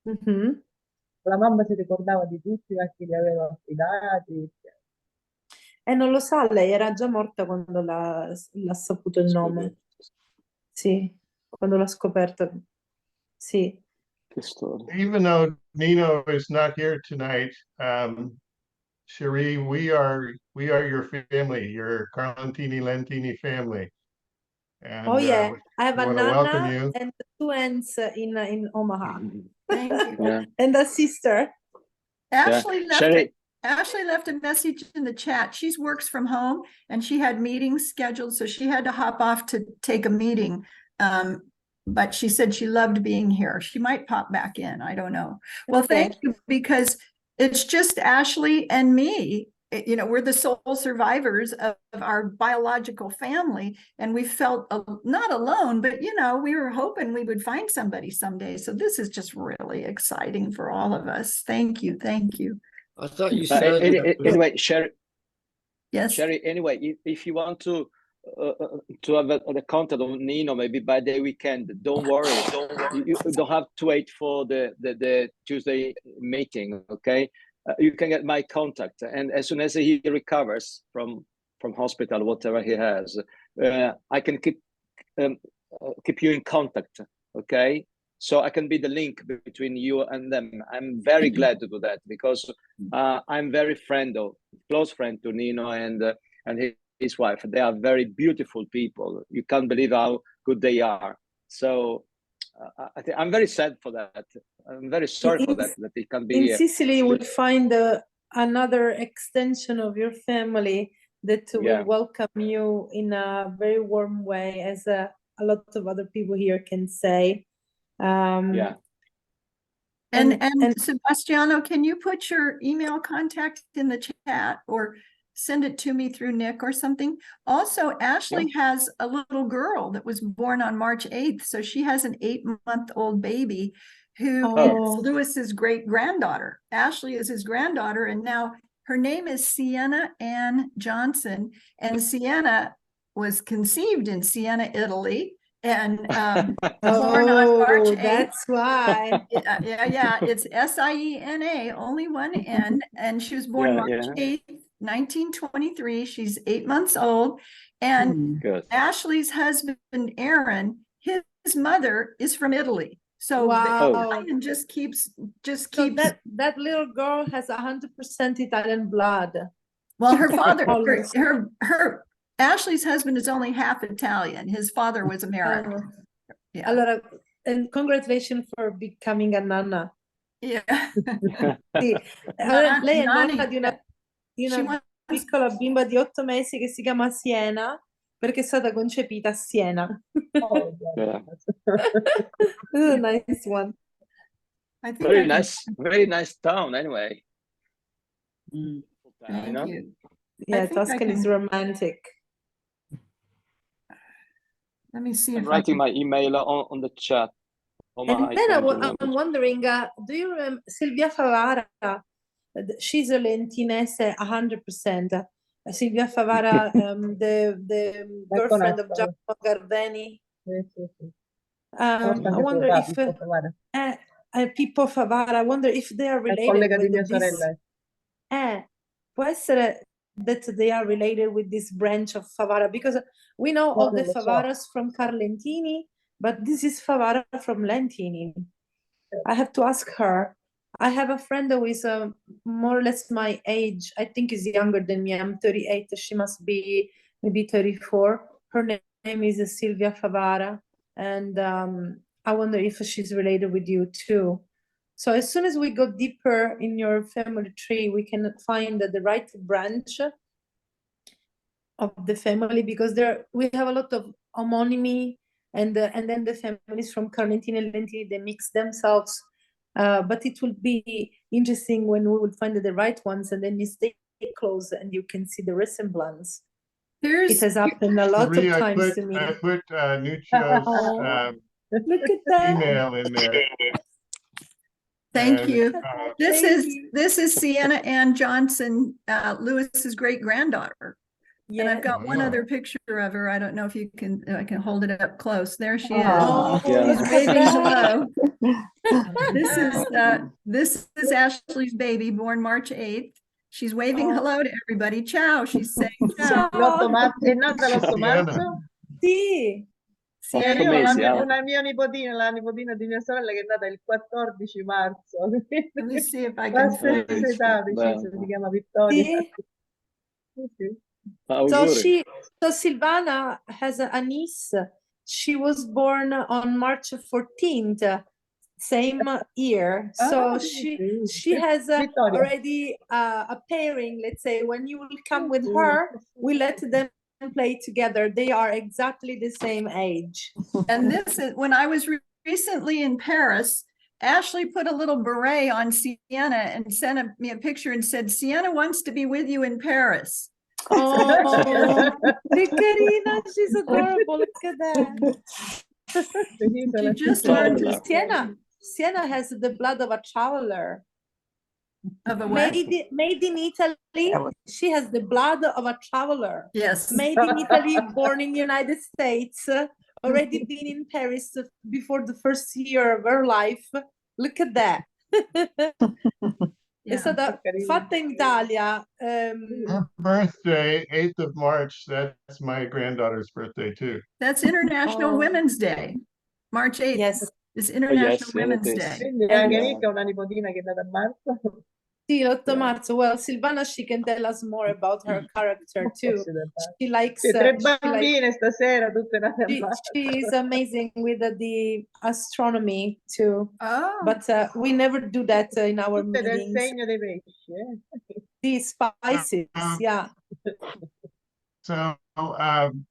La mamma si ricordava di tutti, a chi li aveva affidati. E non lo sa, lei era già morta quando l'ha saputo il nome. Sì, quando l'ha scoperto. Sì. Even though Nino is not here tonight, Cherie, we are your family, your Carlentini Lentini family. And Oh yeah, I have we a want to welcome nana you. and two aunts in Omaha, Thank you. Yeah. and a sister. Ashley left, Sherry, Ashley left a message in the chat. She works from home and she had meetings scheduled, so she had to hop off to take a meeting. But she said she loved being here. She might pop back in. I don't know. Well, thank you, because it's just Ashley and me. You know, we're the sole survivors of our biological family, and we felt not alone, but you know, we were hoping we would find somebody someday. So this is just really exciting for all of us. Thank you. Thank you. I thought you said anyway, Sherry, Yes. Sherry, anyway, if you want to have the contact of Nino, maybe by the weekend, don't worry. You don't have to wait for the Tuesday meeting, okay? You can get my contact, and as soon as he recovers from hospital, whatever he has, I can keep you in contact, okay? So I can be the link between you and them. I'm very glad to do that, because I'm very close friend to Nino and his wife. They are very beautiful people. You can't believe how good they are. So I think I'm very sad for that. I'm very sorry for that they can't be in here. Sicily. You will find another extension of your family that will welcome you in a very warm way, as a lot of other people here can say. And Sebastiano, can you put your email contact in the chat or send it to me through Nick or something? Also, Ashley has a little girl that was born on March 8th. So she has an 8-month-old baby who is Lewis's great-granddaughter. Ashley is his granddaughter, and now her name is Sienna Ann Johnson. And Sienna was conceived in Siena, Italy. And born on March 8th. That's why. Yeah, it's Siena, only one N, and she was born March 8th, 1923. She's 8 months old. And Ashley's husband, Aaron, his mother is from Italy. So Italian just keeps. That little girl has 100% Italian blood. Well, her father, her Ashley's husband is only half Italian. His father was American. Allora, and congratulations for becoming a nonna. Yeah. Sì. Allora, lei è nonna di una piccola bimba di 8 mesi che si chiama Siena, perché è stata concepita a Siena. Oh, This is a nice one. I think very nice town anyway. Thank you. Yeah, Tuscany is romantic. Let me see I'm writing my email on the chat. And then I'm wondering, do you remember Silvia Favara? She's a Lentinese 100%. Silvia Favara, the girlfriend of Giacomo Gardeni. I wonder if Pippo Favara, I wonder if they are related with this. Può essere that they are related with this branch of Favara, because we know all the Favaras from Carlentini, but this is Favara from Lentini. I have to ask her. I have a friend who is more or less my age. I think is younger than me. I'm 38. She must be maybe 34. Her name is Silvia Favara. And I wonder if she's related with you too. So as soon as we go deeper in your family tree, we can find the right branch of the family, because we have a lot of homonymy, and then the families from Carlentini and Lentini, they mix themselves. But it will be interesting when we will find the right ones, and then you stay close and you can see the resemblance. It has happened a lot of times to me. I put Nuccio's look at that email in there. Thank you. This is Sienna Ann Johnson, Lewis's great-granddaughter. Yeah. And I've got one other picture of her. I don't know if you can, I can hold it up close. There she is. She's waving hello. This is Ashley's baby, born March 8th. She's waving hello to everybody. Ciao. She's saying ciao. È nata l'8 marzo? Sì. Io ho una mia nipotina, la nipotina di mia sorella, che è nata il 14 marzo. Let me see if I La can stessa età, si chiama Vittoria. Sì. Auguri. So Silvana has a niece. She was born on March 14th, same year. So Oh, she has Vittoria. already a pairing. Let's say when you will come with her, we let them play together. They are exactly the same age. and this is, when I was recently in Paris, Ashley put a little beret on Sienna and sent me a picture and said, Sienna wants to be with you in Paris. Oh, Carina, she's adorable. Look at that. She just Oh, learned la- Sienna has the blood of a traveler. of a what? Made in Italy. She has the blood of a traveler. Yes. Made in Italy, born in the United States, already been in Paris before the first year of her life. Look at that. È Yeah. stata fatta in Italia. Her birthday, 8th of March, that's my granddaughter's birthday too. That's International Oh. Women's Day. March 8th Yes. is International yes, Women's it is. Day. Quindi anche Nica ha una nipotina che è nata a marzo. Sì, l'8 marzo. Well, Silvana, she can tell us more about her character too. She likes. Tre bambine stasera, tutte nate a marzo. She is amazing with the astronomy too. Oh, But we never do that in our Tutte del meetings. segno dei pesci. These spices, yeah. So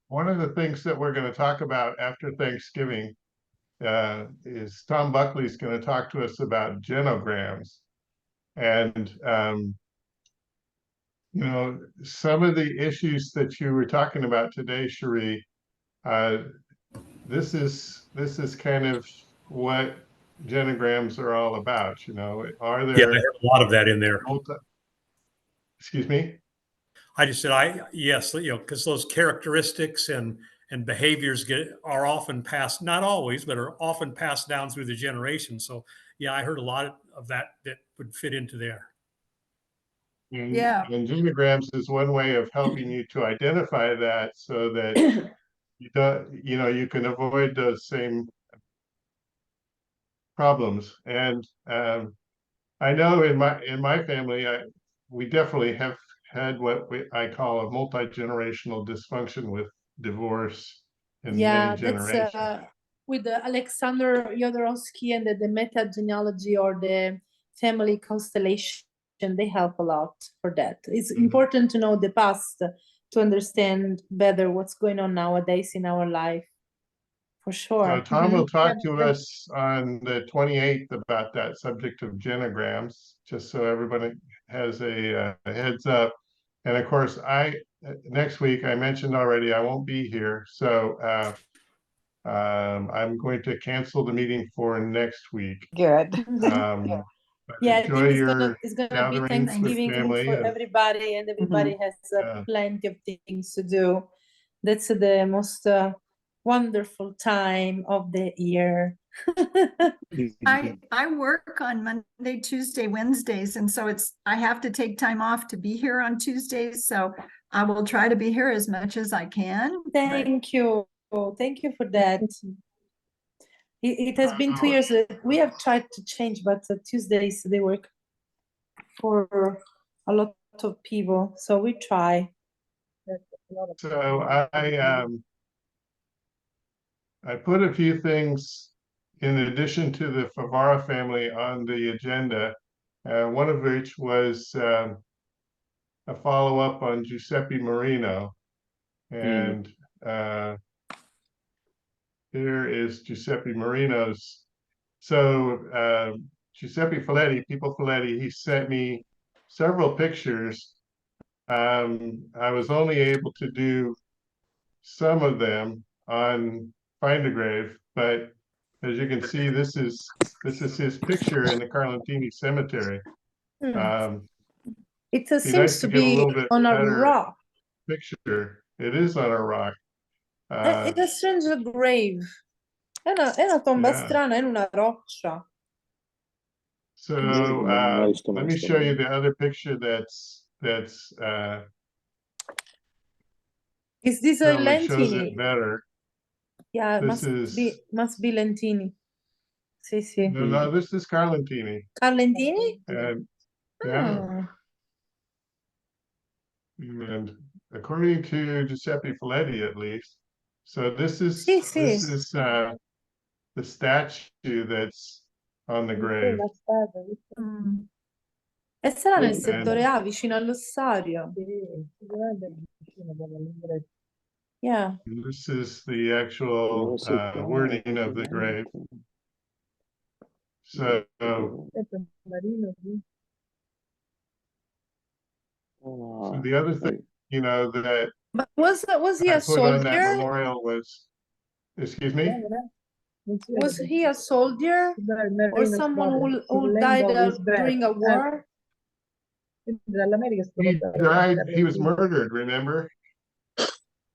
one of the things that we're going to talk about after Thanksgiving is Tom Buckley's going to talk to us about genograms. And, you know, some of the issues that you were talking about today, Cherie, this is kind of what genograms are all about, you know. Are Yeah, I there heard a lot of that in there. excuse me? I just said, yes, you know, because those characteristics and behaviors are often passed, not always, but are often passed down through the generations. So yeah, I heard a lot of that would fit into there. And, yeah. and genograms is one way of helping you to identify that so that you don't, you know, you can avoid those same problems. And I know in my family, we definitely have had what I call a multi-generational dysfunction with divorce in many generations. That's with the Alexander Jodorowsky and the meta-genealogy or the family constellation. They help a lot for that. It's important to know the past to understand better what's going on nowadays in our life. For sure. So Tom will talk to us on the 28th about that subject of genograms, just so everybody has a heads up. And of course, next week, I mentioned already, I won't be here. So I'm going to cancel the meeting for next week. Good. Yeah, I enjoy think it's gonna be gatherings with Thanksgiving family for and- everybody, and everybody has Yeah. plenty of things to do. That's the most wonderful time of the year. I work on Monday, Tuesday, Wednesdays, and so I have to take time off to be here on Tuesdays. So I will try to be here as much as I can. but- Thank you. Thank you for that. It has been 2 years. We have tried to change, but Tuesdays they work for a lot of people. So we try. So I put a few things in addition to the Favara family on the agenda, one of which was a follow-up on Giuseppe Marino. And here is Giuseppe Marino's. So Giuseppe Folletti, People Folletti, he sent me several pictures. I was only able to do some of them on Find a Grave, but as you can see, this is his picture in the Carlentini Cemetery. It be seems nice to to get a be little bit on a better rock. Picture. It is on a rock. It's a strange grave. È una tomba Yeah. strana in una roccia. So Nice to let me nice to show you know. the other picture that's Is this a probably shows Lentini? it better. Yeah, This must be Lentini. Sì, sì. no, this is Carlentini. Carlentini? And yeah, Ah. and according to Giuseppe Folletti at least. So this is Sì, sì. the statue that's on the grave. La statua, visto? E sarà nel And- settore A, vicino all'ossario. Sì, sicuramente è vicino proprio all'ingresso. Yeah. And this is the actual wording of the grave. So Sempre un marino, sì. the other thing, you know, that But was he I a put on that soldier? memorial was, excuse me? Non si Was vede. he a soldier Guarda, il or marino someone scorre who sul died lembo with breath. during a war? Quindi dall'America è stato He portato died, per he was Carlentini. murdered, remember?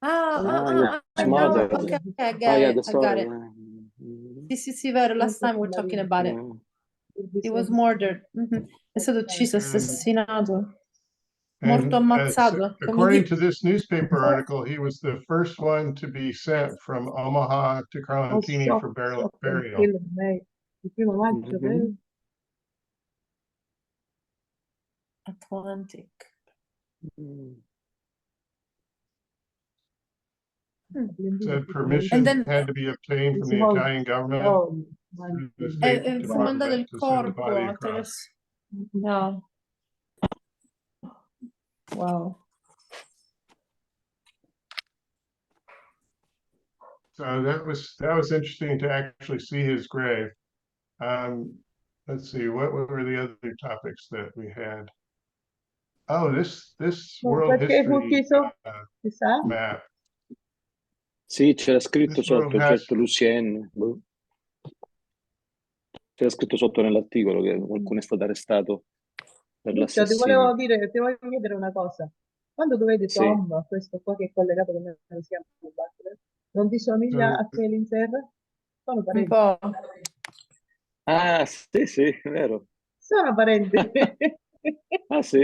Ah, his no, mother. okay, I Oh, get yeah, it, that's I got right. it. Sì, vero, last time we were talking about it. He was murdered. È stato ucciso, assassinato, morto And ammazzato. Come according di- to this newspaper article, he was the first one to be sent from Omaha to Carlentini for burial. Il 1 maggio, vero? Atlantic. Said permission And then- had to be obtained from the Small- Italian government. Oh, through the maggio. State Fu mandato Department il to send the corpo body across. attraverso... No. Wow. So that was interesting to actually see his grave. Let's see, what were the other topics that we had? Oh, this world Perché fu history ucciso? Si sa? map. Sì, c'era scritto This world sotto has- Jet Lucien. Boh. C'era scritto sotto nell'articolo che qualcuno è stato arrestato per Lucio, ti l'assassinio. volevo chiedere una cosa. Quando tu vedi Sì. Tom, questo qua che è collegato con me, si chiama Butler, non ti somiglia a quelli in terra? Sono Un parenti. po'. Ah, sì, è vero. Sono parenti. Ah, sì?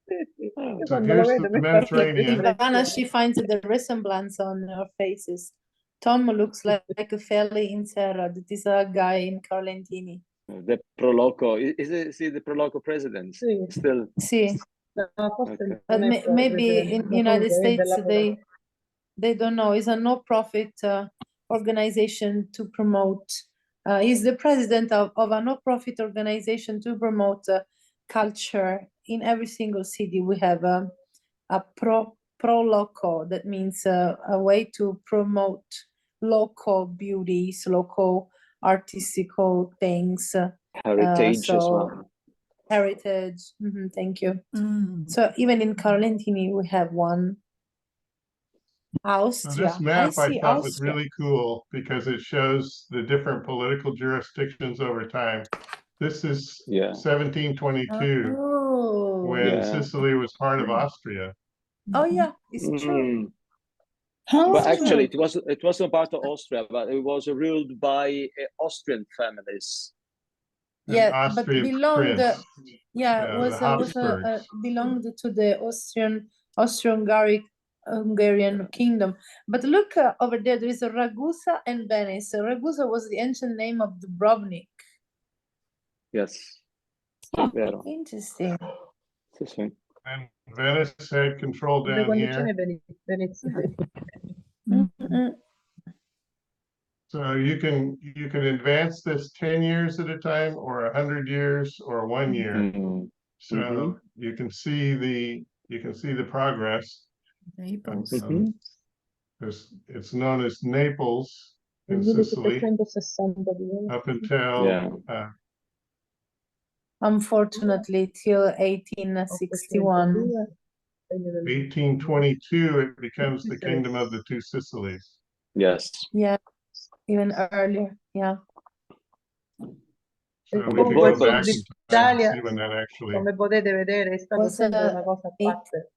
Sì. Ah. Io So quando lo here's vedo the mi fa Mediterranean. Ivana, she finds the resemblance on our faces. Tom looks like a Feli in Serra. That is a guy in Carlentini. The Proloco. Is he the Proloco president? Sì. Still. Sì. No, forse Okay. But non è maybe presidente, in ma United comunque è States della- they don't know. It's a no-profit organization to promote. He's the president of a no-profit organization to promote culture. In every single city, we have a pro loco. That means a way to promote local beauties, local artistical things. Heritage as so- well. Heritage. Thank you. So even in Carlentini, we have one. So Austria. this map I see thought was Austria. really cool because it shows the different political jurisdictions over time. This is Yeah. 1722 Oh. when Yeah. Sicily was part of Austria. Oh yeah, it's true. But actually, it wasn't part of Austria, but it was ruled by Austrian families. An Yeah, but Austrian belonged. prince. Yeah, Yeah, was the was Habsburgs. belonged to the Hungarian kingdom. But look over there is a Ragusa and Venice. Ragusa was the ancient name of Dubrovnik. Yes. Vero. Interesting. Sì, sì. And Venice had control Le down condizioni here. Venezia. Mm-mm. So you can advance this 10 years at a time or 100 years or 1 year. Mhm. So you can see the progress. Naples. Mhm. It's known as Naples Nel in Sicily 1762. up until Yeah. Unfortunately, till 1861. 1822 it becomes the kingdom of the two Sicilies. Yes. Yeah, even earlier. Yeah. So we could Comunque go il sud back in time and d'Italia, see when that actually. come potete vedere, è stato Was, sempre una cosa a parte.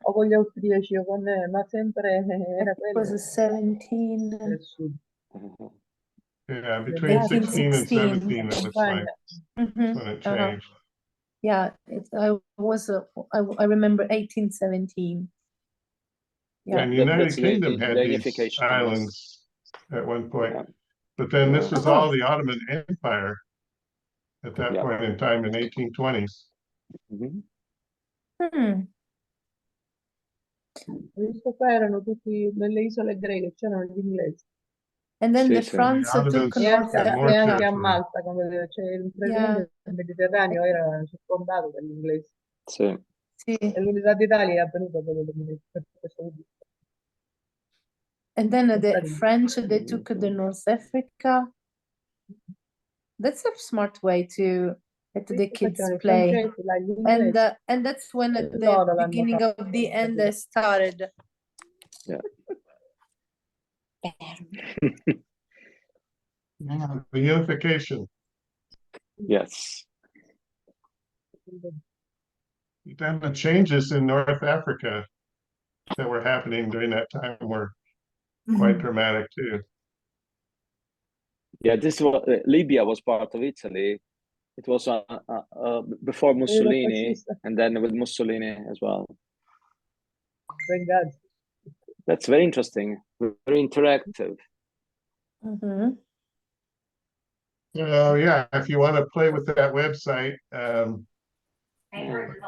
O con gli austriaci o con ma sempre era It quello was 17. del sud. Yeah, between 16 and 1816. 17 it looks like Mhm. when it changed. Yeah, I remember 1817. Yeah. And That- United that's the Kingdom had these unification, yes. islands at one point, Yeah. but then this was Oh. all the Ottoman Empire at that Yeah. point in time in 1820s. Mhm. Hmm. Ho visto qua erano tutti nelle isole greche, c'erano gli inglesi. And then Sì, the sì. France Out of took those- E North anche, more e anche a territory. Malta, quando c'è il praticamente il Mediterraneo era circondato dagli inglesi. Sì. Sì. E l'unità d'Italia è avvenuta proprio per questo motivo. And then the Stati- French, they took the North Africa. That's a smart way to let the kids Facevano i play. francesi, là, gli inglesi. And that's when the loro l'hanno beginning fatto. of the end started. Yeah. Yeah, the unification. Yes. Then the changes in North Africa that were happening during that time were quite dramatic too. Yeah, this was Libya was part of Italy. It was before Mussolini, fascista. and then with Mussolini as well. Benghazi. That's very interesting, very interactive. Mhm. So yeah, if you want to play with that website, put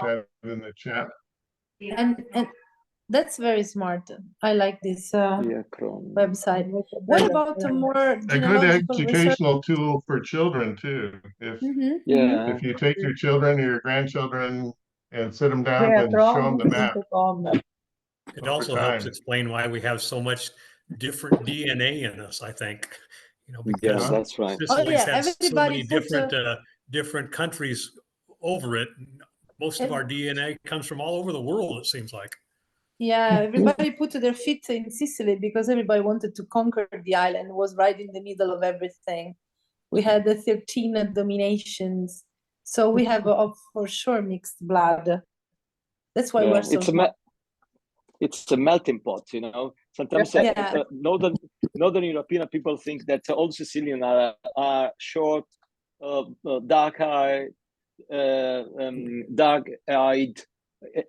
that in the chat. And that's very smart. I like this website. Molto What bello. about a more A good genealogical research? educational tool for children too. Yeah. If you take your children or your grandchildren and sit them down and show them the map Creatron.com. It over also helps time. explain why we have so much different DNA in us, I think. You know, Yeah, because that's right. Sicily's had so everybody many put different countries over it. Most of our DNA comes from all over the world, it seems like. Yeah, everybody put their feet in Sicily because everybody wanted to conquer the island. It was right in the middle of everything. We had the 13 dominations. So we have for sure mixed blood. That's why Yeah, we're so smart. it's a melting pot, you know. Sometimes Yeah. northern European people think that all Sicilians are short, dark-eyed.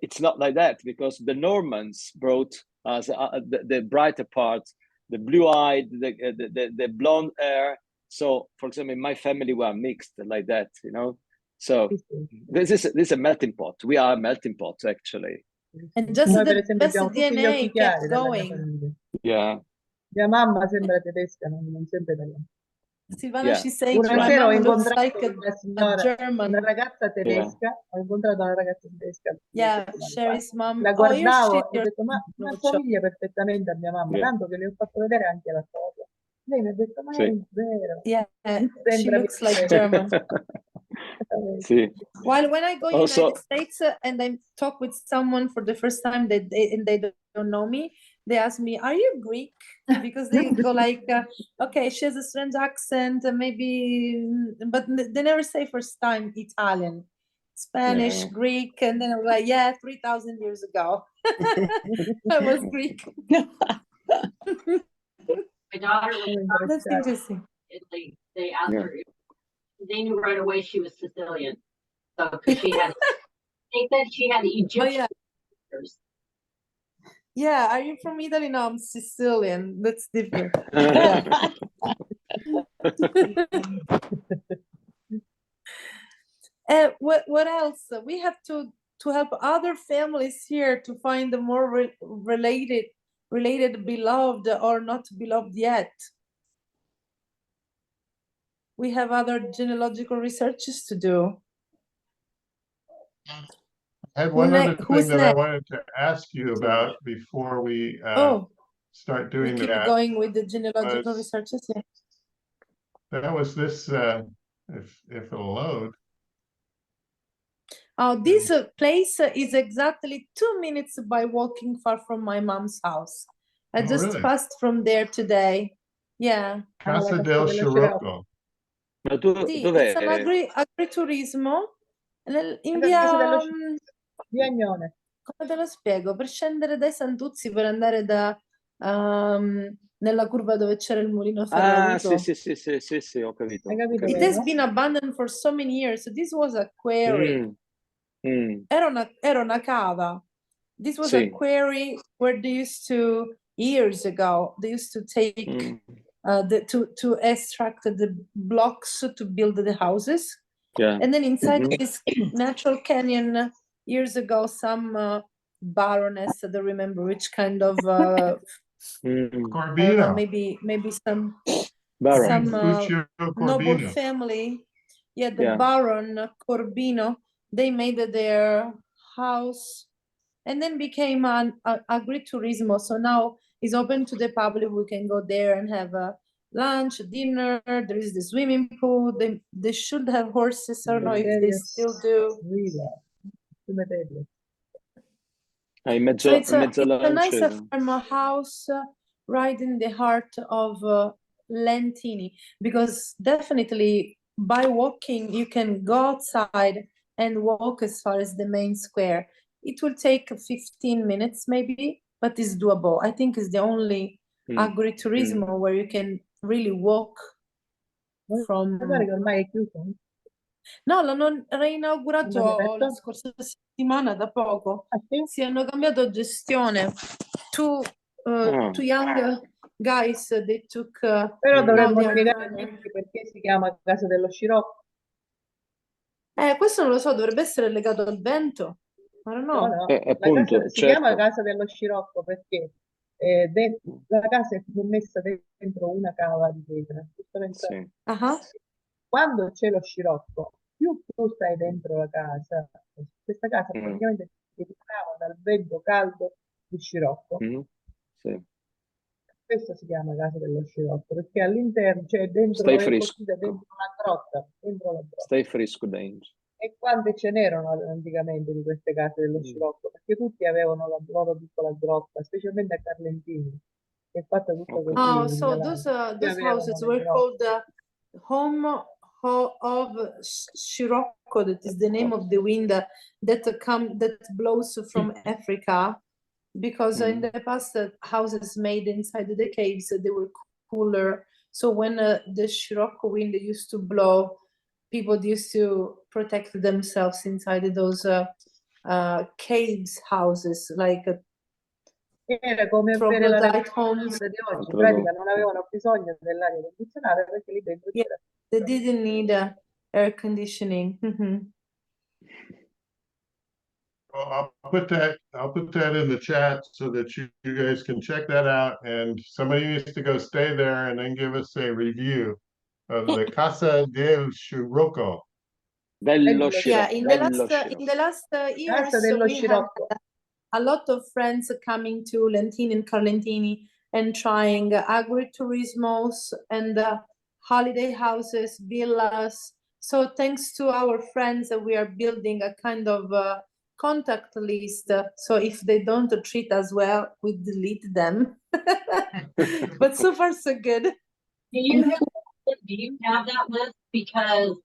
It's not like that, because the Normans brought us the brighter parts, the blue-eyed, the blonde hair. So, for example, in my family were mixed like that, you know. So this is a melting pot. We are a melting pot, actually. And just Noi per the esempio best abbiamo tutti gli occhi DNA chiari kept nella mia going. famiglia. Yeah. Mia mamma sembra tedesca, non sempre italiana. Silvana, Yeah. she's saying Una my sera ho mom looks incontrato like una a signora, German. una ragazza tedesca, ho incontrato una ragazza tedesca. Yeah, 2 settimane fa. Sherry's mom. La Oh, you're guardavo shit, e ho detto, ma assomiglia perfettamente a mia mamma, Yeah. tanto che le ho fatto vedere anche la foto. Lei mi ha detto, ma Sì. è vero. Yeah, she Sembra looks like tedesca. German. Sì. While when I go in Also- United States and I talk with someone for the first time, they don't know me, they ask me, "Are you Greek?" Because they go like, "Okay, she has a strange accent, maybe," but they never say first time Italian, Spanish, Yeah. Greek, and then I'm like, "Yeah, 3,000 years ago, I was Greek." My daughter was That's interesting. Italy. They asked Yeah. her. They knew right away she was Sicilian. So, because she had, they said she had Egyptian. features. Yeah, are you from Italy? No, I'm Sicilian. That's different. What else? We have to help other families here to find the more related, beloved or not beloved yet. We have other genealogical researches to do. I had one other Who's thing that I next? wanted to ask you about before we start We doing keep that. going with the genealogical was- researches. Yeah. That was this, if it'll load. This place is exactly 2 minutes by walking far from my mom's house. I Oh, just really? passed from there today. Yeah. Casa del Scirocco. Ma Sì, dov'è? it's an agriturismo in Casa dello via, di Agnone. come te lo spiego? Per scendere dai Santuzzi per andare nella curva dove c'era il mulino Ah, ferravuto. sì, ho capito. Hai capito? It has been abandoned for so many years. So this was a quarry. Era una cava. This was a Sì. quarry where they used to, years ago, they used to take to extract the blocks to build the houses. Yeah. And then inside this natural canyon, years ago, some baroness. I don't remember which kind of Corbino. maybe some Baron. Lucio noble Corbino. family. Yeah, the Yeah. Baron Corbino. They made their house and then became an agriturismo. So now it's open to the public. We can go there and have a lunch, dinner. There is the swimming pool. They should have horses. I don't know if they still do. So it's a nice farmhouse right in the heart of Lentini, because definitely by walking you can go outside and walk as far as the main square. It will take 15 minutes maybe, but it's doable. I think it's the only agriturismo where you can really walk from... Guarda che ormai è chiuso. No, l'hanno reinaugurato la scorsa settimana, da poco. Si hanno cambiato gestione. Two young guys, they took Però dovremmo now they are spiegare running. perché si chiama Casa dello Scirocco. Questo non lo so, dovrebbe essere legato al vento. I don't know. No, appunto, la casa, si chiama Casa dello Scirocco perché la casa è messa dentro una cava di pietra. Sì. Quando c'è lo scirocco, più tu stai dentro la casa, questa casa praticamente si ritrava dal vento caldo di scirocco. Sì. Questo si chiama Casa dello Scirocco perché all'interno, cioè dentro, Stai è fresco. dentro una grotta, dentro la grotta. Stai fresco dentro. E quante ce n'erano anticamente di queste case dello Scirocco? Perché tutti avevano la loro piccola grotta, specialmente a Carlentini, che è fatta tutta così. Oh, so those houses were called the home of Scirocco. That is the name of the wind that blows from Africa, because in the past houses made inside the caves, they were cooler. So when the Scirocco wind used to blow, people used to protect themselves inside those caves houses, like era come avere la homes di oggi. In pratica non avevano bisogno dell'aria condizionata perché lì dentro c'era. They didn't need air conditioning. Well, I'll put that in the chat so that you guys can check that out, and somebody needs to go stay there and then give us a review of the Casa del Scirocco. Dello Scirocco. Yeah, in the last years we had a lot of friends coming to Lentini and Carlentini and trying agriturismos and holiday houses, villas. So thanks to our friends, we are building a kind of contact list. So if they don't treat us well, we delete them. But so far so good. Do you have that list? Because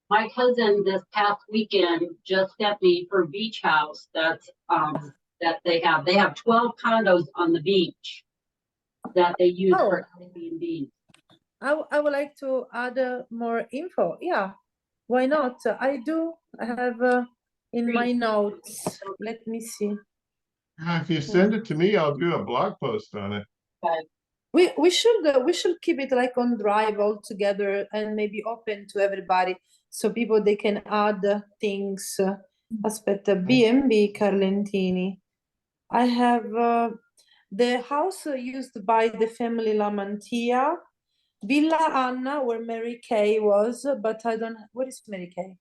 my cousin this past weekend just sent me for beach house that they have 12 condos on the beach that they use for Airbnb. I would like to add more info. Yeah, why not? I have in my notes. Let me see. If you send it to me, I'll do a blog post on it. We should keep it like on Drive all together and maybe open to everybody, so people they can add things. Aspetta, B&B Carlentini. I have the house used by the family Lamantia, Villa Anna, where Mary Kay was, but I don't. What is Mary Kay?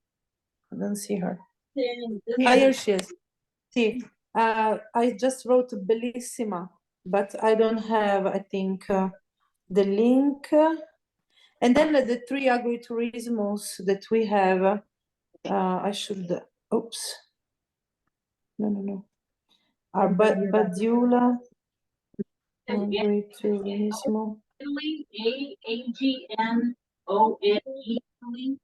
I don't see her. Here she is. See, I just wrote Bellissima, but I don't have, I think, the link. And then the 3 agriturismos that we have, I should, oops. No. Badula, agriturismo. Agnone.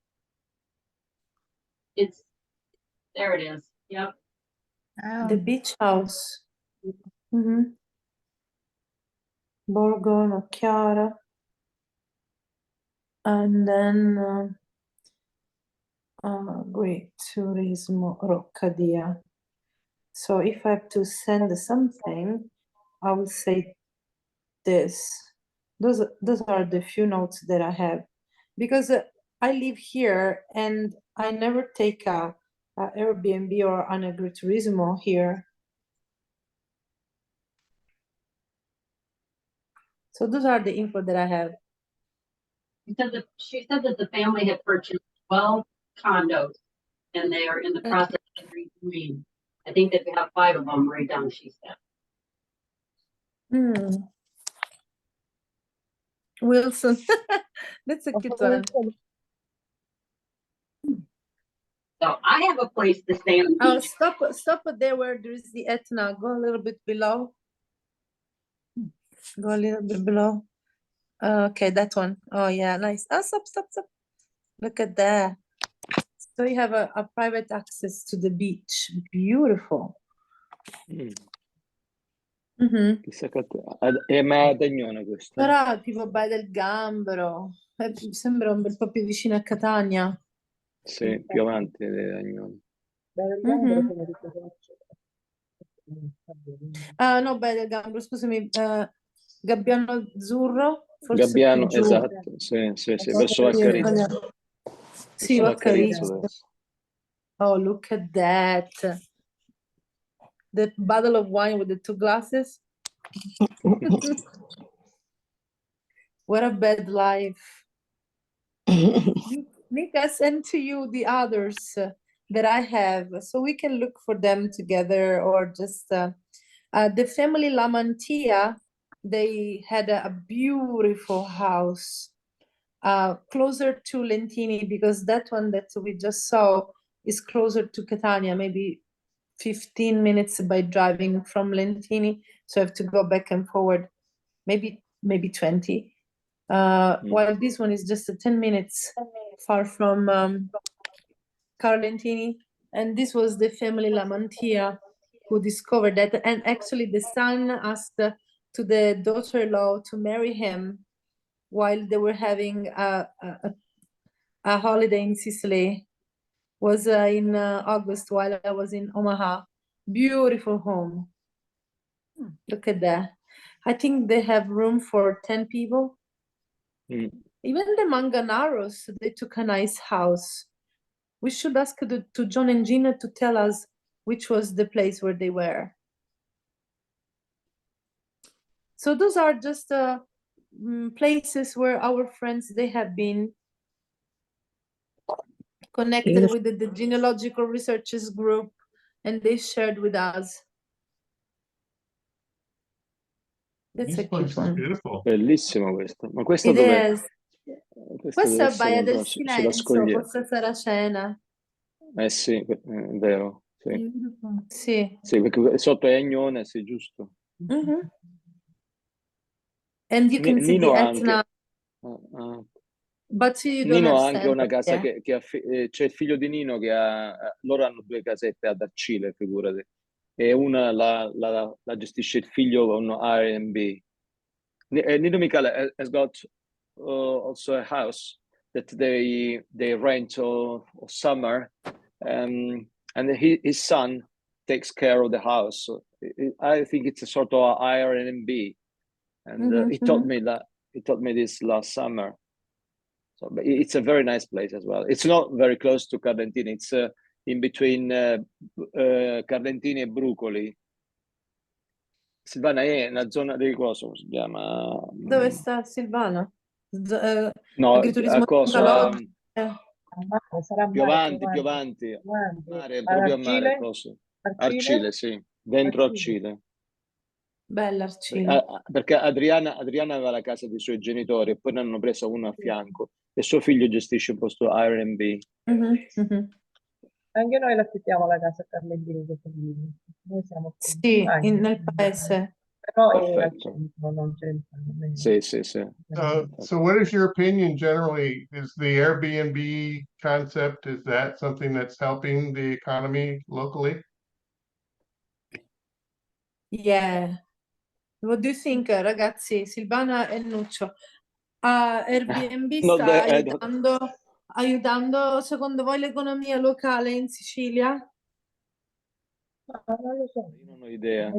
It's there. It is. Yep. The beach house. Borgo Chiara. And then Great Turismo Roccadia. So if I have to send something, I will say this. Those are the few notes that I have, because I live here and I never take a Airbnb or an agriturismo here. So those are the info that I have. She said that the family had purchased 12 condos and they are in the process of redoing. I think that we have 5 of them right down, she said. Wilson. That's a cute one. So I have a place to stay on the Oh, beach. stop there where there is the Etna. Go a little bit below. Go a little bit below. Okay, that one. Oh yeah, nice. Oh, stop. Look at that. So you have a private access to the beach. Beautiful. Chissà che è ma ad Agnone questo. Però tipo Baia del Gambero. Sembra un bel po' più vicino a Catania. Sì, più avanti di Agnone. No, Baia del Gambero, scusami. Gabbiano Azzurro. Forse Gabbiano, più giù. esatto, sì, verso Vaccarizzo. Sì, Vaccarizzo. Oh, look at that. The bottle of wine with the 2 glasses. What a bad life. Nick, I sent to you the others that I have, so we can look for them together, or just the family Lamantia. They had a beautiful house closer to Lentini, because that one that we just saw is closer to Catania, maybe 15 minutes by driving from Lentini, so I have to go back and forward, maybe 20. While this one is just 10 minutes far from Carlentini. And this was the family Lamantia who discovered that. And actually the son asked to the daughter-in-law to marry him while they were having a holiday in Sicily. Was in August while I was in Omaha. Beautiful home. Look at that. I think they have room for 10 people. Even the Manganaros, they took a nice house. We should ask to John and Gina to tell us which was the place where they were. So those are just places where our friends, they have been connected with the genealogical researchers group, and they shared with us. That's a cute one. Beautiful. Bellissimo questo. Ma questo It dov'è? is. Questo Questa deve è Baia essere del no, sulla Silenzio, scogliera. Costa Saracena. Eh sì, è vero. Sì. Sì. Sì, perché sotto è Agnone, sì, giusto. And you can see Nino the ha Etna, anche. but you don't Nino have ha anche una center casa there. c'è il figlio di Nino che loro hanno 2 casette ad Arcile, figurati. E una la gestisce il figlio con un Airbnb. Nino Michele has got also a house that they rent all summer, and his son takes care of the house. So I think it's a sort of Airbnb, and he told me this last summer. So but it's a very nice place as well. It's not very close to Carlentini. It's in between Carlentini e Brucoli. Silvana è una zona di cosa si chiama? Dove sta Silvana? No, Agriturismo a cosa? Calotti. Sarà Più mare, avanti. Mare, Ad proprio a mare, Arcile? cosa? Arcile? Arcile, sì, dentro Arcile. Arcile. Bella Arcile. Perché Adriana aveva la casa dei suoi genitori e poi ne hanno presa una a fianco e suo figlio gestisce un posto Airbnb. Anche noi l'affittiamo la casa a Carlentini questo periodo. Noi siamo Sì, nel paese. però è al Perfetto. centro, non centrale. Sì. So what is your opinion generally? Is the Airbnb concept, is that something that's helping the economy locally? Yeah. What do you think, ragazzi? Silvana e Nuccio. Airbnb Not sta the- aiutando secondo voi l'economia locale in Sicilia? Non lo so. Io non ho idea.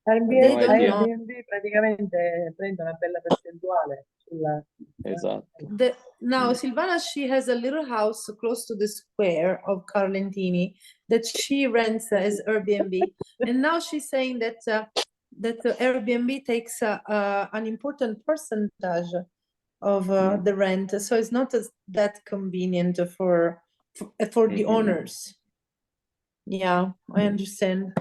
Airbnb, don't know. Airbnb praticamente prende una bella percentuale sulla... Esatto. Now, Silvana, she has a little house close to the square of Carlentini that she rents as Airbnb. And now she's saying that that the Airbnb takes an important percentage of the rent, so it's not that convenient for the owners. Yeah, I understand.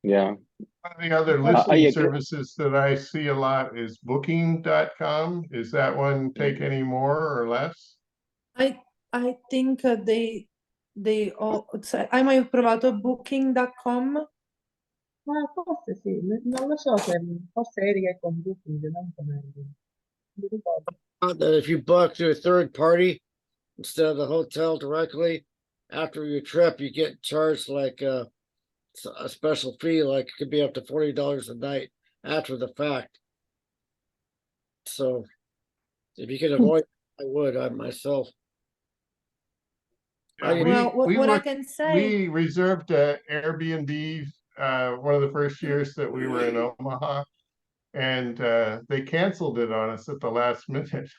Yeah. One of the other I listing agree. services that I see a lot is booking.com. Is that one take any more or less? I think they all, hai mai provato booking.com? Ma forse sì, non lo so se forse Erika è con Booking, non con Erika. Non mi ricordo. That if you book through a third party instead of the hotel directly, after your trip, you get charged like a special fee, like it could be up to $40 a night after the fact. So if you can avoid, I would, I myself. Yeah, Well, what I looked- can say, we reserved Airbnb one of the first years that we were in Omaha, and they canceled it on us at the last minute.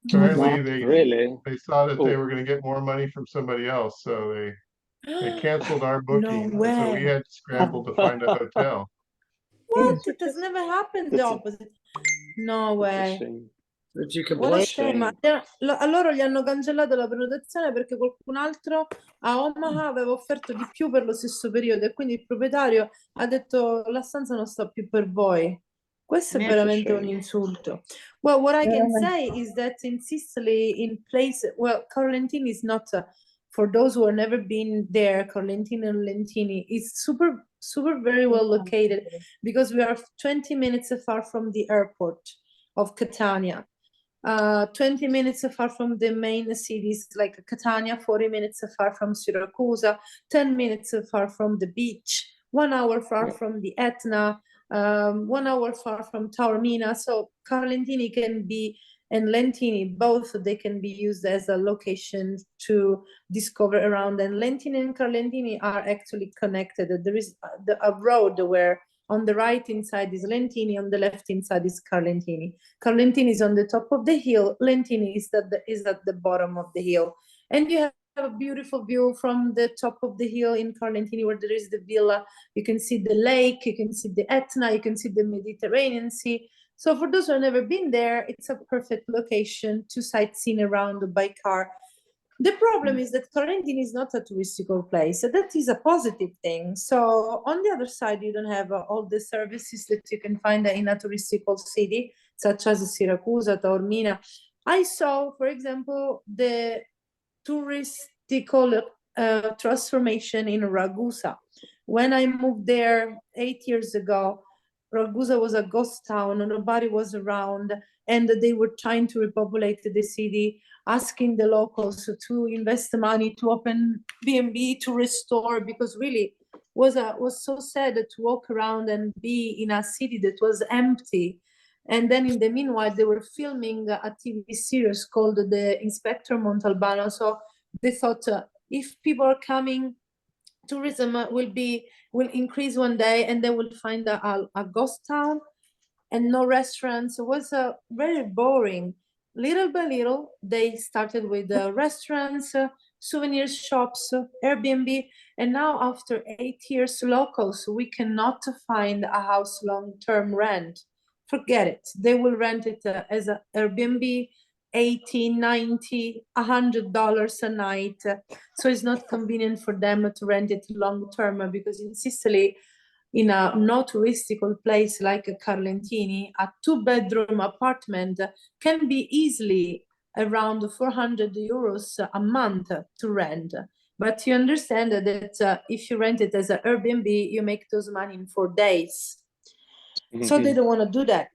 Apparently, Really? they saw that they Oh. were going to get more money from somebody else, so they canceled our no booking. And so we way. had to scramble to find a hotel. What? Sì, It has never happened That's the a- opposite. No That's a way. shame. Did you What a complain? shame. A loro gli hanno cancellato la prenotazione perché qualcun altro a Omaha aveva offerto di più per lo stesso periodo e quindi il proprietario ha detto la stanza non sta più per voi. Questo è That's a veramente un shame. insulto. Well, what I can Veramente. say is that in Sicily, in place, well, Carlentini is not, for those who have never been there, Carlentini and Lentini is super, super very well located because we are 20 minutes far from the airport of Catania. 20 minutes far from the main cities like Catania, 40 minutes far from Syracuse, 10 minutes far from the beach, 1 hour far from the Etna, 1 hour far from Taormina. So Carlentini can be, and Lentini, both they can be used as a location to discover around. And Lentini and Carlentini are actually connected. There is a road where on the right inside is Lentini, on the left inside is Carlentini. Carlentini is on the top of the hill, Lentini is at the bottom of the hill. And you have a beautiful view from the top of the hill in Carlentini where there is the villa. You can see the lake, you can see the Etna, you can see the Mediterranean Sea. So for those who have never been there, it's a perfect location to sightsee around by car. The problem is that Carlentini is not a touristical place. So that is a positive thing. So on the other side, you don't have all the services that you can find in a touristical city, such as Syracuse, Taormina. I saw, for example, the touristical transformation in Ragusa. When I moved there 8 years ago, Ragusa was a ghost town, nobody was around, and they were trying to repopulate the city, asking the locals to invest the money to open B&B, to restore, because really was so sad to walk around and be in a city that was empty. And then in the meanwhile, they were filming a TV series called The Inspector Montalbano. So they thought if people are coming, tourism will increase one day and they will find a ghost town and no restaurants. It was very boring. Little by little, they started with restaurants, souvenir shops, Airbnb, and now after 8 years, locals, we cannot find a house long-term rent. Forget it. They will rent it as an Airbnb, $80, $90, $100 a night. So it's not convenient for them to rent it long-term because in Sicily, in a not touristical place like Carlentini, a 2-bedroom apartment can be easily around 400 euros a month to rent. But you understand that if you rent it as an Airbnb, you make those money in 4 days. So they don't want to do that.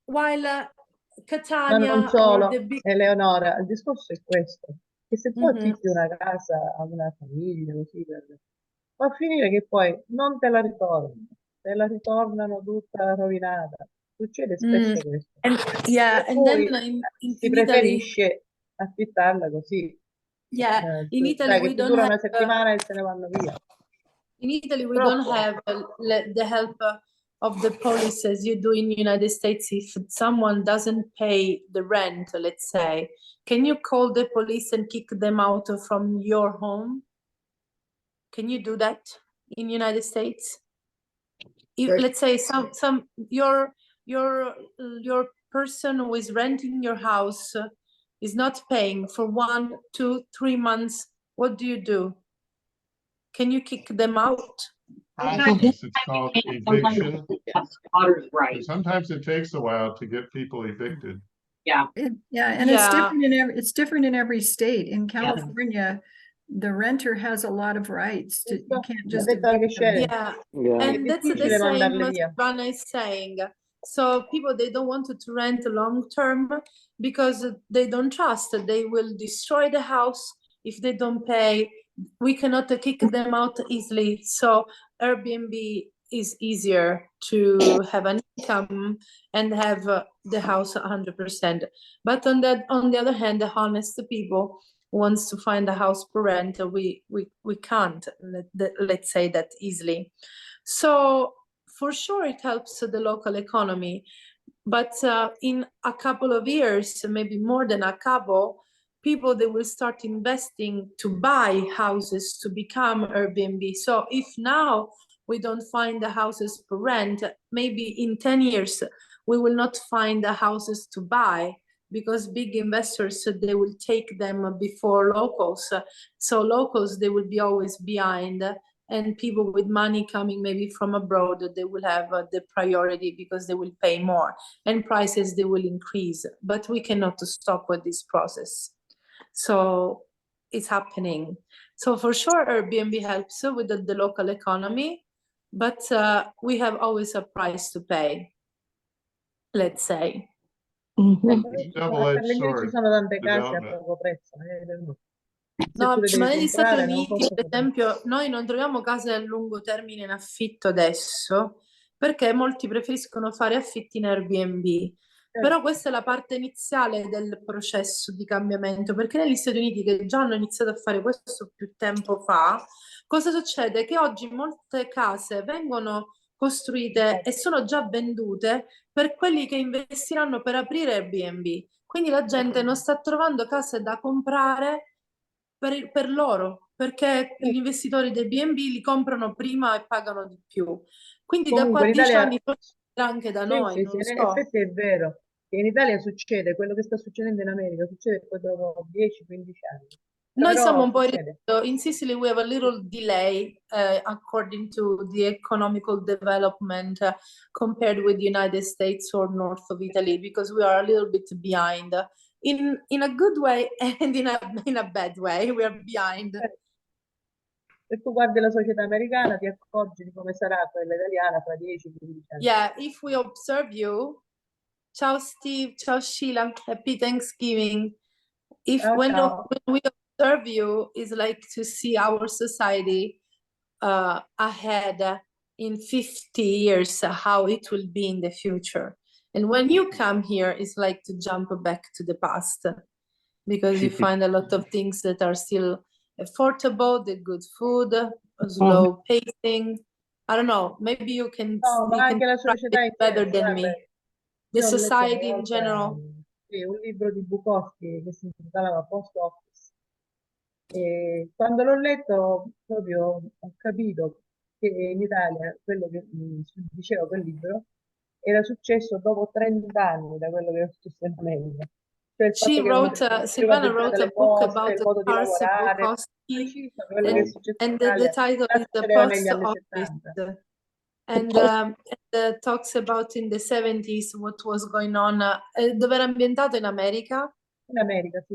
While Catania, Ma non solo, or the big... Eleonora, il discorso è questo, che se tu Mhm. affitti una casa a una famiglia, così, va a finire che poi non te la ritornano, te la ritornano tutta rovinata. Succede spesso questo. And yeah, Per and then cui in si Italy, preferisce affittarla così. yeah, in Italy Sai we che ti don't dura have una settimana e se ne vanno via. in Italy we don't Purtroppo. have the help of the police as you do in the United States. If someone doesn't pay the rent, let's say, can you call the police and kick them out from your home? Can you do that in the United States? let's say your person who is renting your house is not paying for 1, 2, 3 months, what do? Can you kick them out? Yes, it's called eviction. Squatters' rights. Sometimes it takes a while to get people evicted. Yeah. Yeah, and it's different in every state. In California, the renter has a lot of rights. You can't just detto anche evict them. Yeah, and that's the difficile same mandarle as via. Rana is saying. So people, they don't want to rent long term because they don't trust. They will destroy the house if they don't pay. We cannot kick them out easily. So Airbnb is easier to have an income and have the house 100%. But on the other hand, the honest people wants to find a house for rent, we can't, let's say that easily. So for sure it helps the local economy, but in a couple of years, maybe more than a couple, people, they will start investing to buy houses to become Airbnb. So if now we don't find the houses for rent, maybe in 10 years we will not find the houses to buy, because big investors, they will take them before locals. So locals, they will be always behind, and people with money coming maybe from abroad, they will have the priority because they will pay more, and prices, they will increase. But we cannot stop with this process. So it's happening. So for sure, Airbnb helps with the local economy, but we have always a price to pay, let's say. It's a Per double-edged le mie ci sword. sono tante case a development. poco prezzo. Se No, tu le devi ma negli Stati comprare, non Uniti, costa per esempio, noi non troviamo case a lungo termine in affitto adesso, perché molti preferiscono fare affitti in Airbnb. Però questa è la parte iniziale del processo di cambiamento, perché negli Stati Uniti, che già hanno iniziato a fare questo più tempo fa, cosa succede? Che oggi molte case vengono costruite e sono già vendute per quelli che investiranno per aprire Airbnb. Quindi la gente non sta trovando case da comprare per loro, perché gli investitori dei B&B li comprano prima e pagano di più. Quindi da qua Comunque a in 10 Italia, anni forse anche da sì, noi, sì, non sì, lo in so. effetti è vero che in Italia succede quello che sta succedendo in America, succede poi dopo 10-15 anni. Noi siamo Però un po' in succede. ritardo. In Sicily we have a little delay according to the economical development compared with the United States or north of Italy, because we are a little bit behind in a good way and in a bad way. We are behind. Se tu guardi la società americana ti accorgi di come sarà quella italiana fra 10-15 anni. Yeah, if we observe you, ciao Steve, ciao Sheila, happy Thanksgiving. If Ciao, when ciao. we observe you, is like to see our society ahead in 50 years, how it will be in the future. And when you come here, it's like to jump back to the past, because you find a lot of things that are still affordable, the good food, slow pacing. I don't know, maybe you can No, ma anche la describe società it in better sé, than guarda, me. The io ho letto una society in volta, general. sì, un libro di Bukowski che si intitolava Post Office. E quando l'ho letto proprio ho capito che in Italia quello che diceva quel libro era successo dopo 30 anni da quello che era successo in America. Cioè il fatto She che erano wrote, Silvana privatizzate wrote a le book poste, about il the modo di Charles lavorare, Bukowski, preciso quello che è successo in and the Italia title già is The succedeva negli Post anni Office. 70. And talks about in the 70s what was going on, dove era ambientato in America, In America, sì.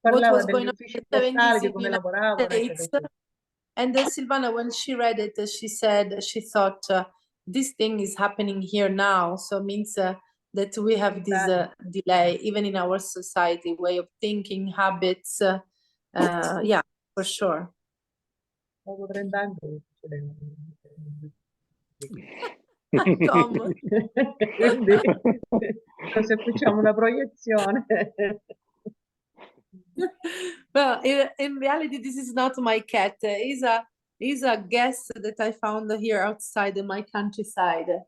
what Parlava was degli going on in uffici the 70s postali, di in the come United lavoravano, eccetera, States. eccetera. And Silvana, when she read it, she said she thought this thing is happening here now, so it means that we have this delay even in our society, way of thinking, habits. Yeah, for sure. Dopo 30 anni succedeva. Tom. Quindi se facciamo una proiezione. Well, in reality, this is not my cat. He's a guest that I found here outside in my countryside.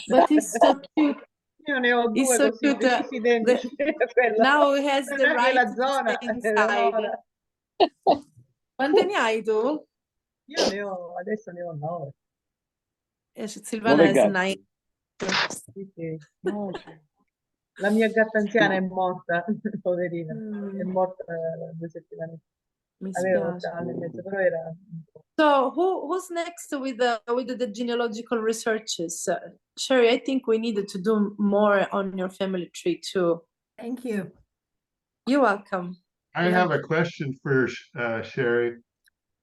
But he's so cute. Io ne ho He's due so così, cute. precisi identici. Quello. Now he has the Non è right la to zona, stay inside. Eleonora. Quante ne hai tu? Io ne ho, adesso ne ho 9. Silvana has Obrigado. 9. Sì, sì. No, sì. La mia gatta anziana è morta, poverina, è morta 2 settimane fa. Mi Aveva 8 spiace. anni e mezzo, però era... So who's next with the genealogical researches? Sherry, I think we needed to do more on your family tree too. Thank you. You're welcome. I Yeah. have a question for Sherry.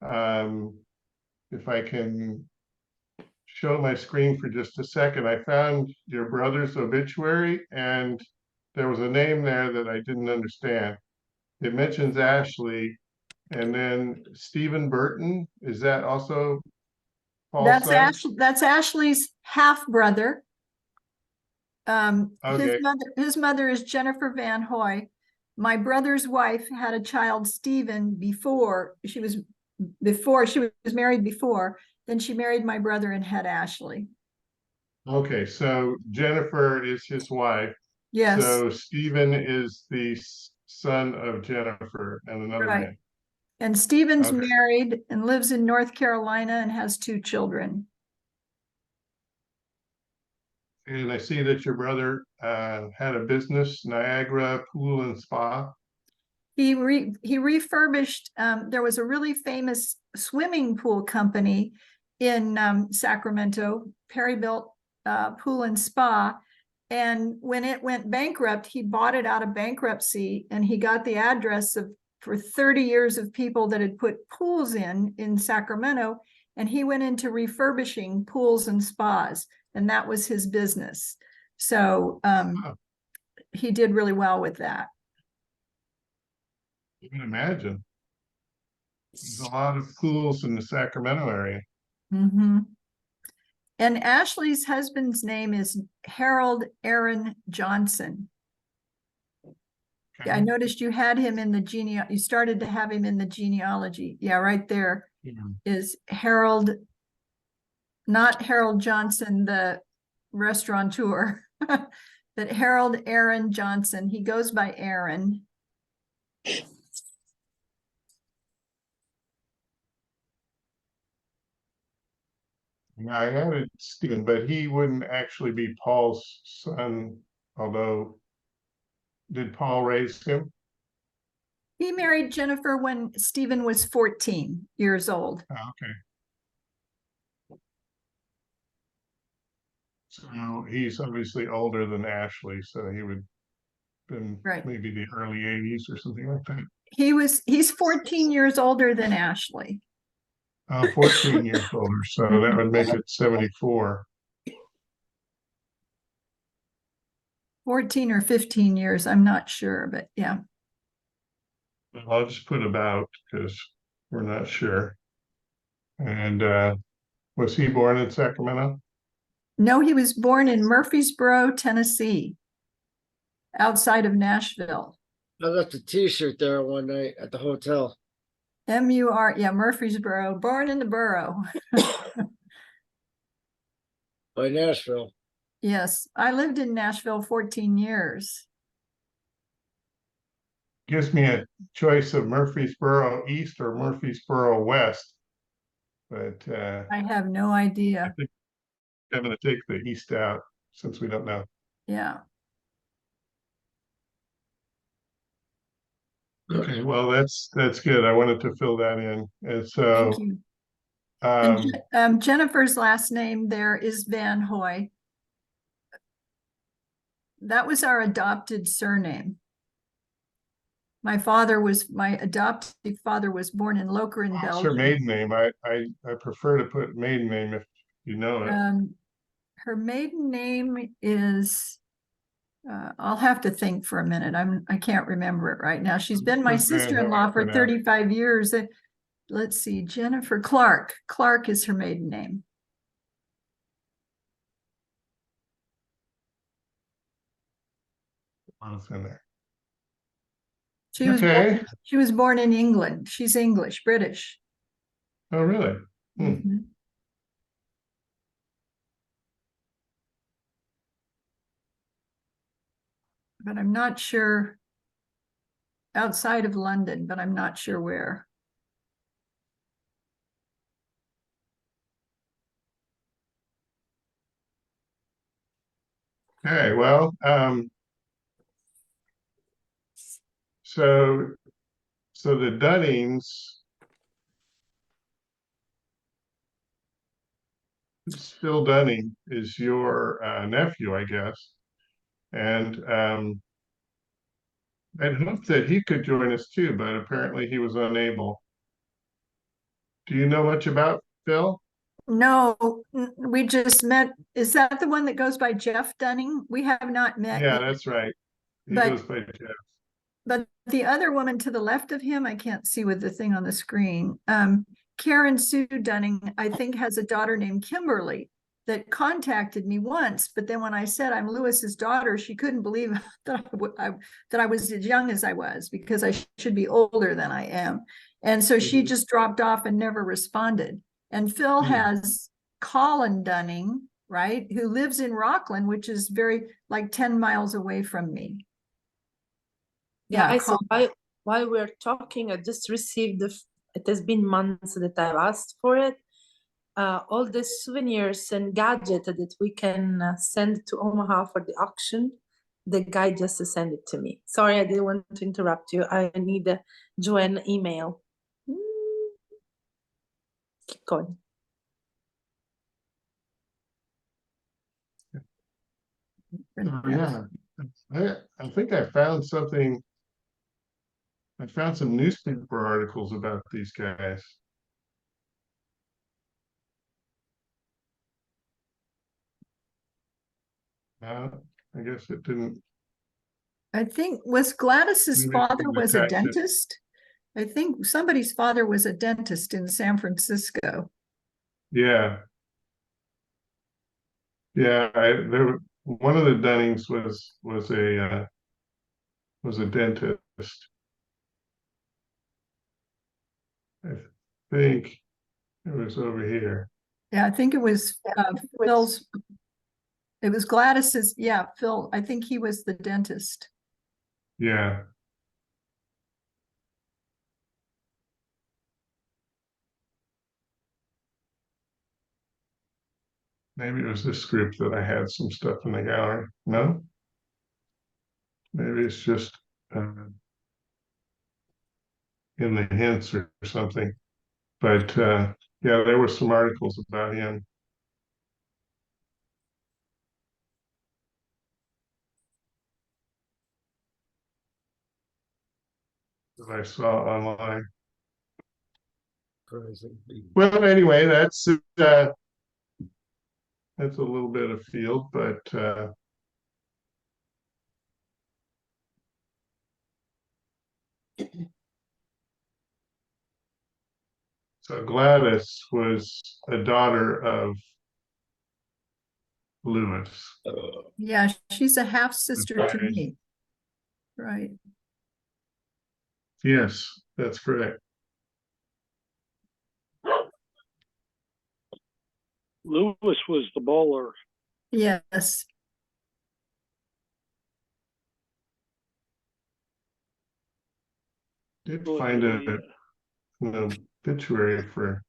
If I can show my screen for just a second, I found your brother's obituary and there was a name there that I didn't understand. It mentions Ashley and then Stephen Burton. Is that also Paul's son? That's Ashley's half brother. Okay. His mother is Jennifer Van Hoy. My brother's wife had a child, Stephen, before she was married before. Then she married my brother and had Ashley. Okay, so Jennifer is his wife. Yes, So Stephen is the son of Jennifer and another right. man. And Stephen's Okay. married and lives in North Carolina and has 2 children. And I see that your brother had a business, Niagara Pool and Spa. He refurbished, there was a really famous swimming pool company in Sacramento, Perrybuilt Pool and Spa. And when it went bankrupt, he bought it out of bankruptcy and he got the address for 30 years of people that had put pools in Sacramento. And he went into refurbishing pools and spas, and that was his business. So he did really well with that. You can imagine. There's a lot of pools in the Sacramento area. Mm-hmm. And Ashley's husband's name is Harold Aaron Johnson. Okay. Yeah, I noticed you had him in the you started to have him in the genealogy. Yeah, right there is Harold, not Harold Johnson, the restaurateur, but Harold Aaron Johnson. He goes by Aaron. Yeah, I added Stephen, but he wouldn't actually be Paul's son, although did Paul raise him? He married Jennifer when Stephen was 14 years old. Oh, okay. So he's obviously older than Ashley, so he would been Right. maybe the early 80s or something like that. He's 14 years older than Ashley. 14 years older, so that would make it 74. 14 or 15 years, I'm not sure, but yeah. I'll just put about because we're not sure. And was he born in Sacramento? No, he was born in Murfreesboro, Tennessee, outside of Nashville. I left a T-shirt there one night at the hotel. Yeah, Murfreesboro, born in the borough. By Nashville. Yes, I lived in Nashville 14 years. Gives me a choice of Murfreesboro East or Murfreesboro West, but I have no I idea. think I'm going to take the East out since we don't know. Yeah. Okay, well that's good. I wanted to fill that in, and so Thank you. And Jennifer's last name there is Van Hoy. That was our adopted surname. My adoptive father was born in Lokeren, what's her Belgium. maiden name? I prefer to put maiden name if you know it. Her maiden name is, I'll have to think for a minute. I can't remember it right now. She's been my Put Van Hoy sister-in-law for now. 35 years. Let's see, Jennifer Clark. Clark is her maiden name. What's in there? She Okay. was born in England. She's English, British. Oh, really? Mhm. But I'm not sure, outside of London, but I'm not sure where. Okay, well, so the Dunnings, Phil Dunning is your nephew, I guess. And I'd hoped that he could join us too, but apparently he was unable. Do you know much about Phil? No, we just met. Is that the one that goes by Jeff Dunning? We have not met Yeah, yet. that's right. He But- goes by Jeff. But the other woman to the left of him, I can't see with the thing on the screen. Karen Sue Dunning, I think, has a daughter named Kimberly that contacted me once. But then when I said I'm Lewis's daughter, she couldn't believe that I was as young as I was, because I should be older than I am. And so she just dropped off and never responded. And Phil has Colin Dunning, right, who lives in Rockland, which is like 10 miles away from me. Yeah, I saw Colin. while we're talking, I just received it has been months that I've asked for it. All the souvenirs and gadgets that we can send to Omaha for the auction, the guy just sent it to me. Sorry, I didn't want to interrupt you. I need a Joanne email. Keep going. Oh, yeah. I think I found something. I found some newspaper articles about these guys. I guess it didn't. I think was Gladys's Maybe father was a attach it. dentist. I think somebody's father was a dentist in San Francisco. Yeah. Yeah, one of the Dunnings was a dentist. I think it was over here. Yeah, I think it was Phil's. It was Gladys's. Yeah, Phil. I think he was the dentist. Yeah. Maybe it was this group that I had some stuff in the gallery. No? Maybe it's just in the hints or something. But yeah, there were some articles about him that I saw online. Well, anyway, that's a little bit of field, but so Gladys was a daughter of Lewis. Yeah, she's a half sister to Okay. me. Right. Yes, that's correct. Lewis was the bowler. Yes. Did find an obituary for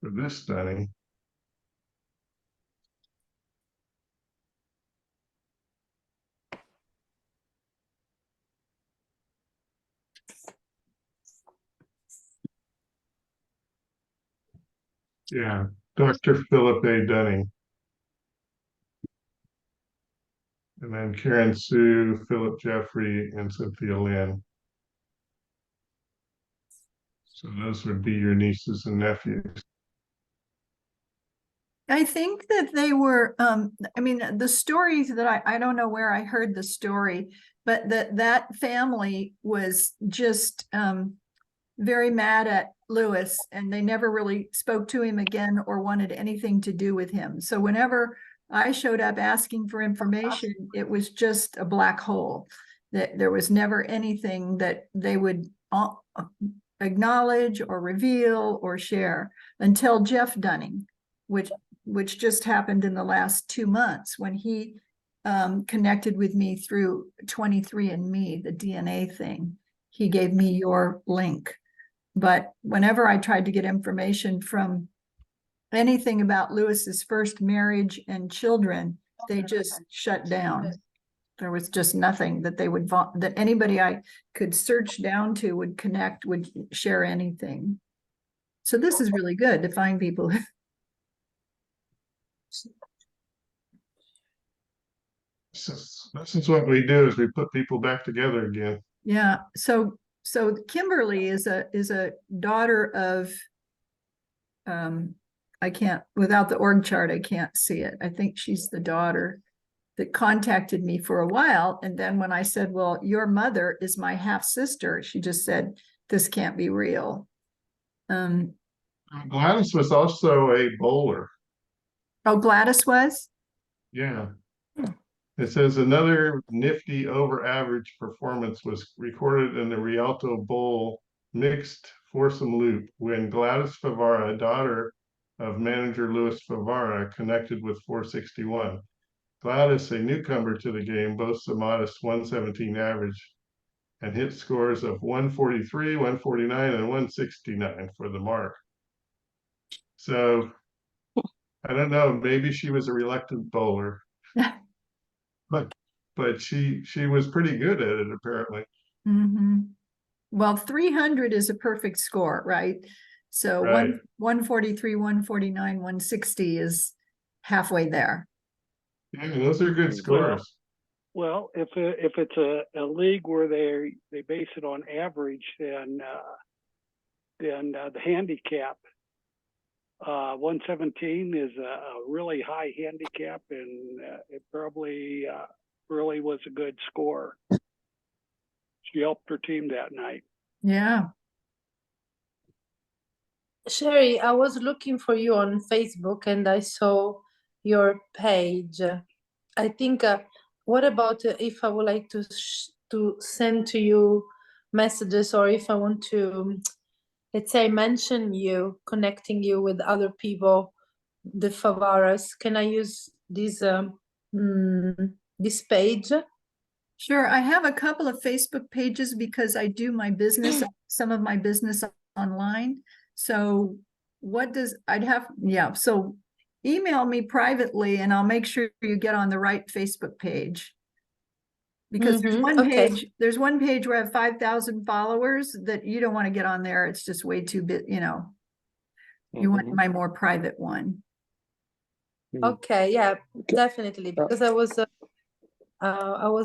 this study. Yeah, Dr. Philip A. Dunning. And then Karen Sue, Philip Jeffrey, and Cynthia Lynn. So those would be your nieces and nephews. I think that they were, I mean, the stories that I don't know where I heard the story, but that family was just very mad at Lewis, and they never really spoke to him again or wanted anything to do with him. So whenever I showed up asking for information, it was just a black hole. That there was never anything that they would acknowledge or reveal or share until Jeff Dunning, which just happened in the last 2 months when he connected with me through 23andMe, the DNA thing. He gave me your link. But whenever I tried to get information from anything about Lewis's first marriage and children, they just shut down. There was just nothing that they would that anybody I could search down to would connect, would share anything. So this is really good to find people. This is what we do, is we put people back together again. Yeah. So Kimberly is a daughter of, I can't, without the org chart, I can't see it. I think she's the daughter that contacted me for a while. And then when I said, well, your mother is my half sister, she just said, this can't be real. Gladys was also a bowler. Oh, Gladys was? Yeah. It says another nifty over average performance was recorded in the Rialto Bowl mixed foursome loop when Gladys Favara, daughter of manager Louis Favara, connected with 461. Gladys, a newcomer to the game, boasts a modest 117 average and hit scores of 143, 149, and 169 for the mark. So I don't know, maybe she was a reluctant bowler. But she was pretty good at it, apparently. Mm-hmm. Well, 300 is a perfect score, right? So Right. 143, 149, 160 is halfway there. Yeah, those are good scores. Well, if it's a league where they base it on average, then the handicap 117 is a really high handicap, and it probably really was a good score. She helped her team that night. Yeah. Sherry, I was looking for you on Facebook and I saw your page. I think, what about if I would like to send to you messages, or if I want to, let's say, mention you, connecting you with other people, the Favaras, can I use this page? Sure. I have a couple of Facebook pages because I do my business, some of my business online. So so email me privately and I'll make sure you get on the right Facebook page. Because there's okay. one page where I have 5,000 followers that you don't want to get on there. It's just way too big, you know. You want my more private one. Okay, yeah, definitely. Because I was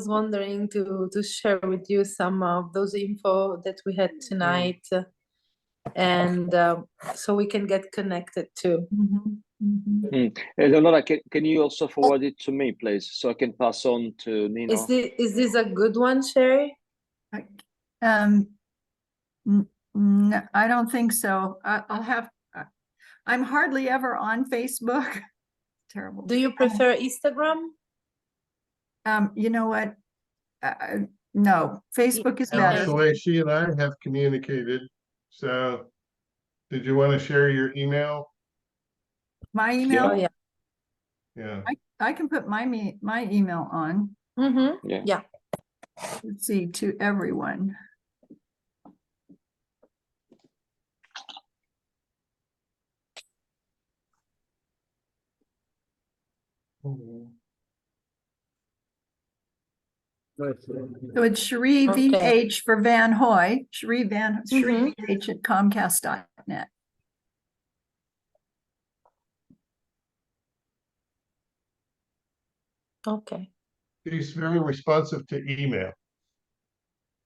wondering to share with you some of those info that we had tonight, and so we can get connected too. Eleonora, can you also forward it to me, please, so I can pass on to Nino? Is this a good one, Sherry? No, I don't think so. I'm hardly ever on Facebook. Terrible. Do you prefer Instagram? You know what? No, Facebook is better. Actually, she and I have communicated. So did you want to share your email? My email? Oh, yeah. Yeah. I can put my email on. Yeah. Let's see, to everyone. So it's Cherie VH for Van Hoy, Cherie VH at Comcast.net. Okay. She's very responsive to email.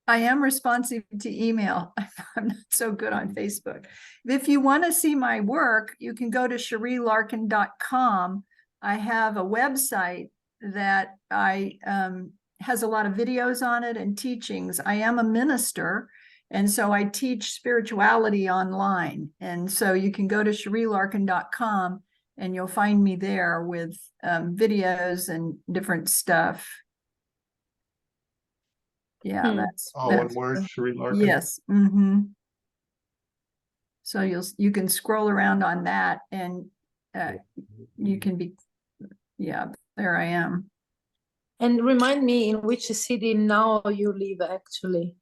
I am responsive to email. I'm not so good on Facebook. If you want to see my work, you can go to CherieLarkin.com. I have a website that has a lot of videos on it and teachings. I am a minister, and so I teach spirituality online. And so you can go to CherieLarkin.com and you'll find me there with videos and different stuff. Yeah, that's one word, Cherie Larkin. Yes. So you can scroll around on that, and you can be, yeah, there I am. And remind me, in which city now you live, actually?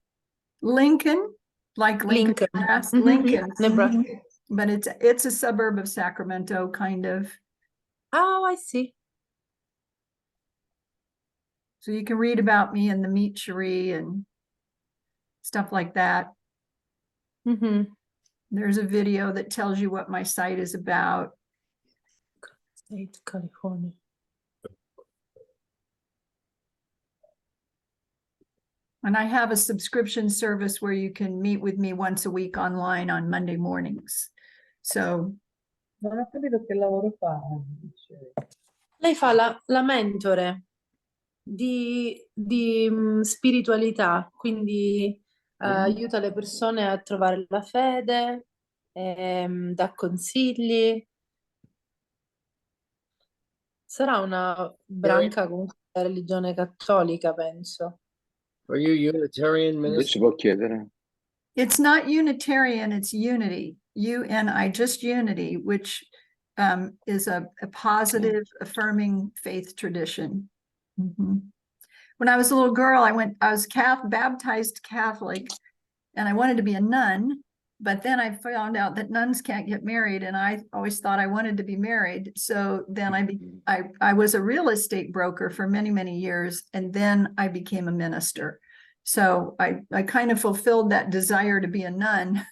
Lincoln, like Lincoln. Nebraska. but it's a suburb of Sacramento, kind of. Oh, I see. So you can read about me in the Meet Cherie and stuff like that. Mm-hmm. There's a video that tells you what my site is about. State, California. And I have a subscription service where you can meet with me once a week online on Monday mornings. So Non ho capito che lavoro fa. Lei fa la mentore di spiritualità, quindi aiuta le persone a trovare la fede, dà consigli. Sarà una branca comunque della religione cattolica, penso. Are you Unitarian minister? Si può chiedere. it's not Unitarian, it's unity, UNI, just unity, which is a positive, affirming faith tradition. Mhm. When I was a little girl, I was baptized Catholic, and I wanted to be a nun, but then I found out that nuns can't get married, and I always thought I wanted to be married. So then I was a real estate broker for many, many years, and then I became a minister. So I kind of fulfilled that desire to be a nun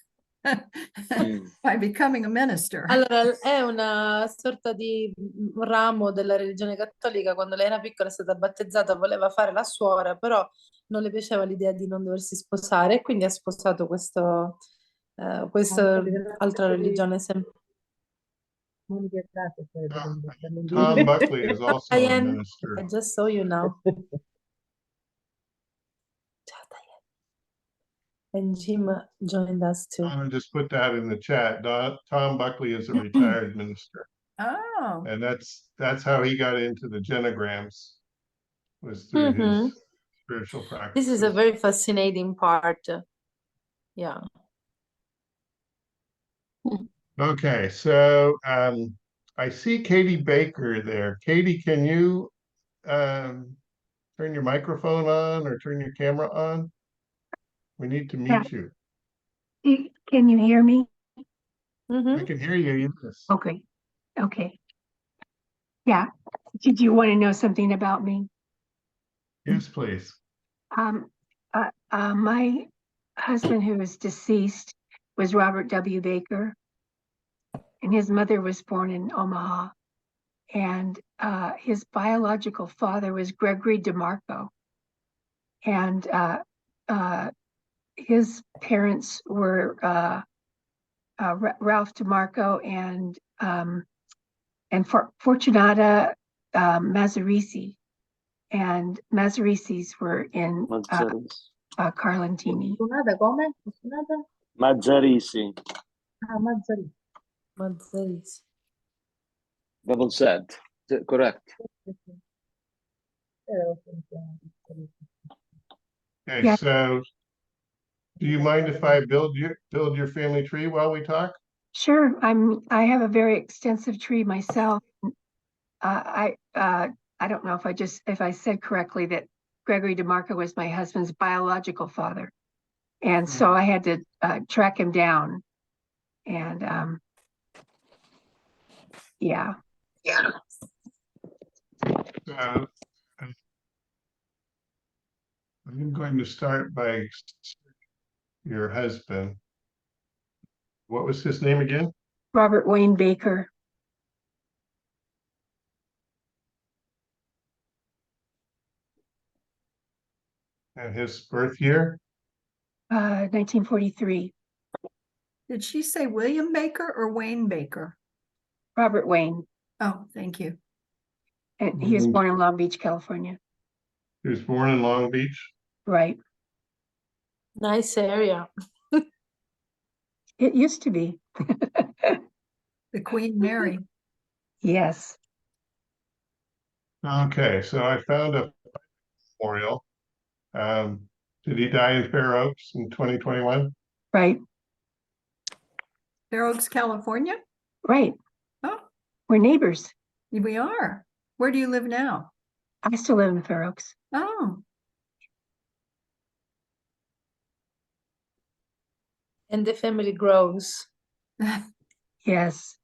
by becoming a minister. Allora, è una sorta di ramo della religione cattolica. Quando lei era piccola è stata battezzata, voleva fare la suora, però non le piaceva l'idea di non doversi sposare, e quindi ha sposato questa altra religione sempre. Tom Buckley is also a Diane, minister. I just saw you now. And Jim joined us too. I'm gonna just put that in the chat. Tom Buckley is a retired minister, Oh, and that's how he got into the genograms, was through his spiritual practices. This is a very fascinating part. Yeah. Okay, so I see Katie Baker there. Katie, can you turn your microphone on or turn your camera on? We need to meet you. Can you hear me? I can hear you, yes. Okay. Okay. Yeah. Did you want to know something about me? Yes, please. My husband, who is deceased, was Robert W. Baker, and his mother was born in Omaha. And his biological father was Gregory DeMarco. And his parents were Ralph DeMarco and Fortunata Mazzarisi. And Mazzarisis were in Carlentini. Fortunata come? Fortunata? Mazzarisi. Ah, Mazzarisi. Mazzarisi. Double Z. Correct. Okay, Yeah. so do you mind if I build your family tree while we talk? Sure, I have a very extensive tree myself. I don't know if I said correctly that Gregory DeMarco was my husband's biological father. And so I had to track him down. And yeah. So I'm going to start by your husband. What was his name again? Robert Wayne Baker. And his birth year? 1943. did she say William Baker or Wayne Baker? Robert Wayne. Oh, thank you. And he was born in Long Beach, California. He was born in Long Beach. Right. Nice area. It used to be. The Queen Mary. Yes. Okay, so I found a memorial. Did he die in Fair Oaks in 2021? Right. Fair Oaks, California? Right. Oh, We're neighbors. we are. Where do you live now? I still live in Fair Oaks. Oh, And the family grows. Yes.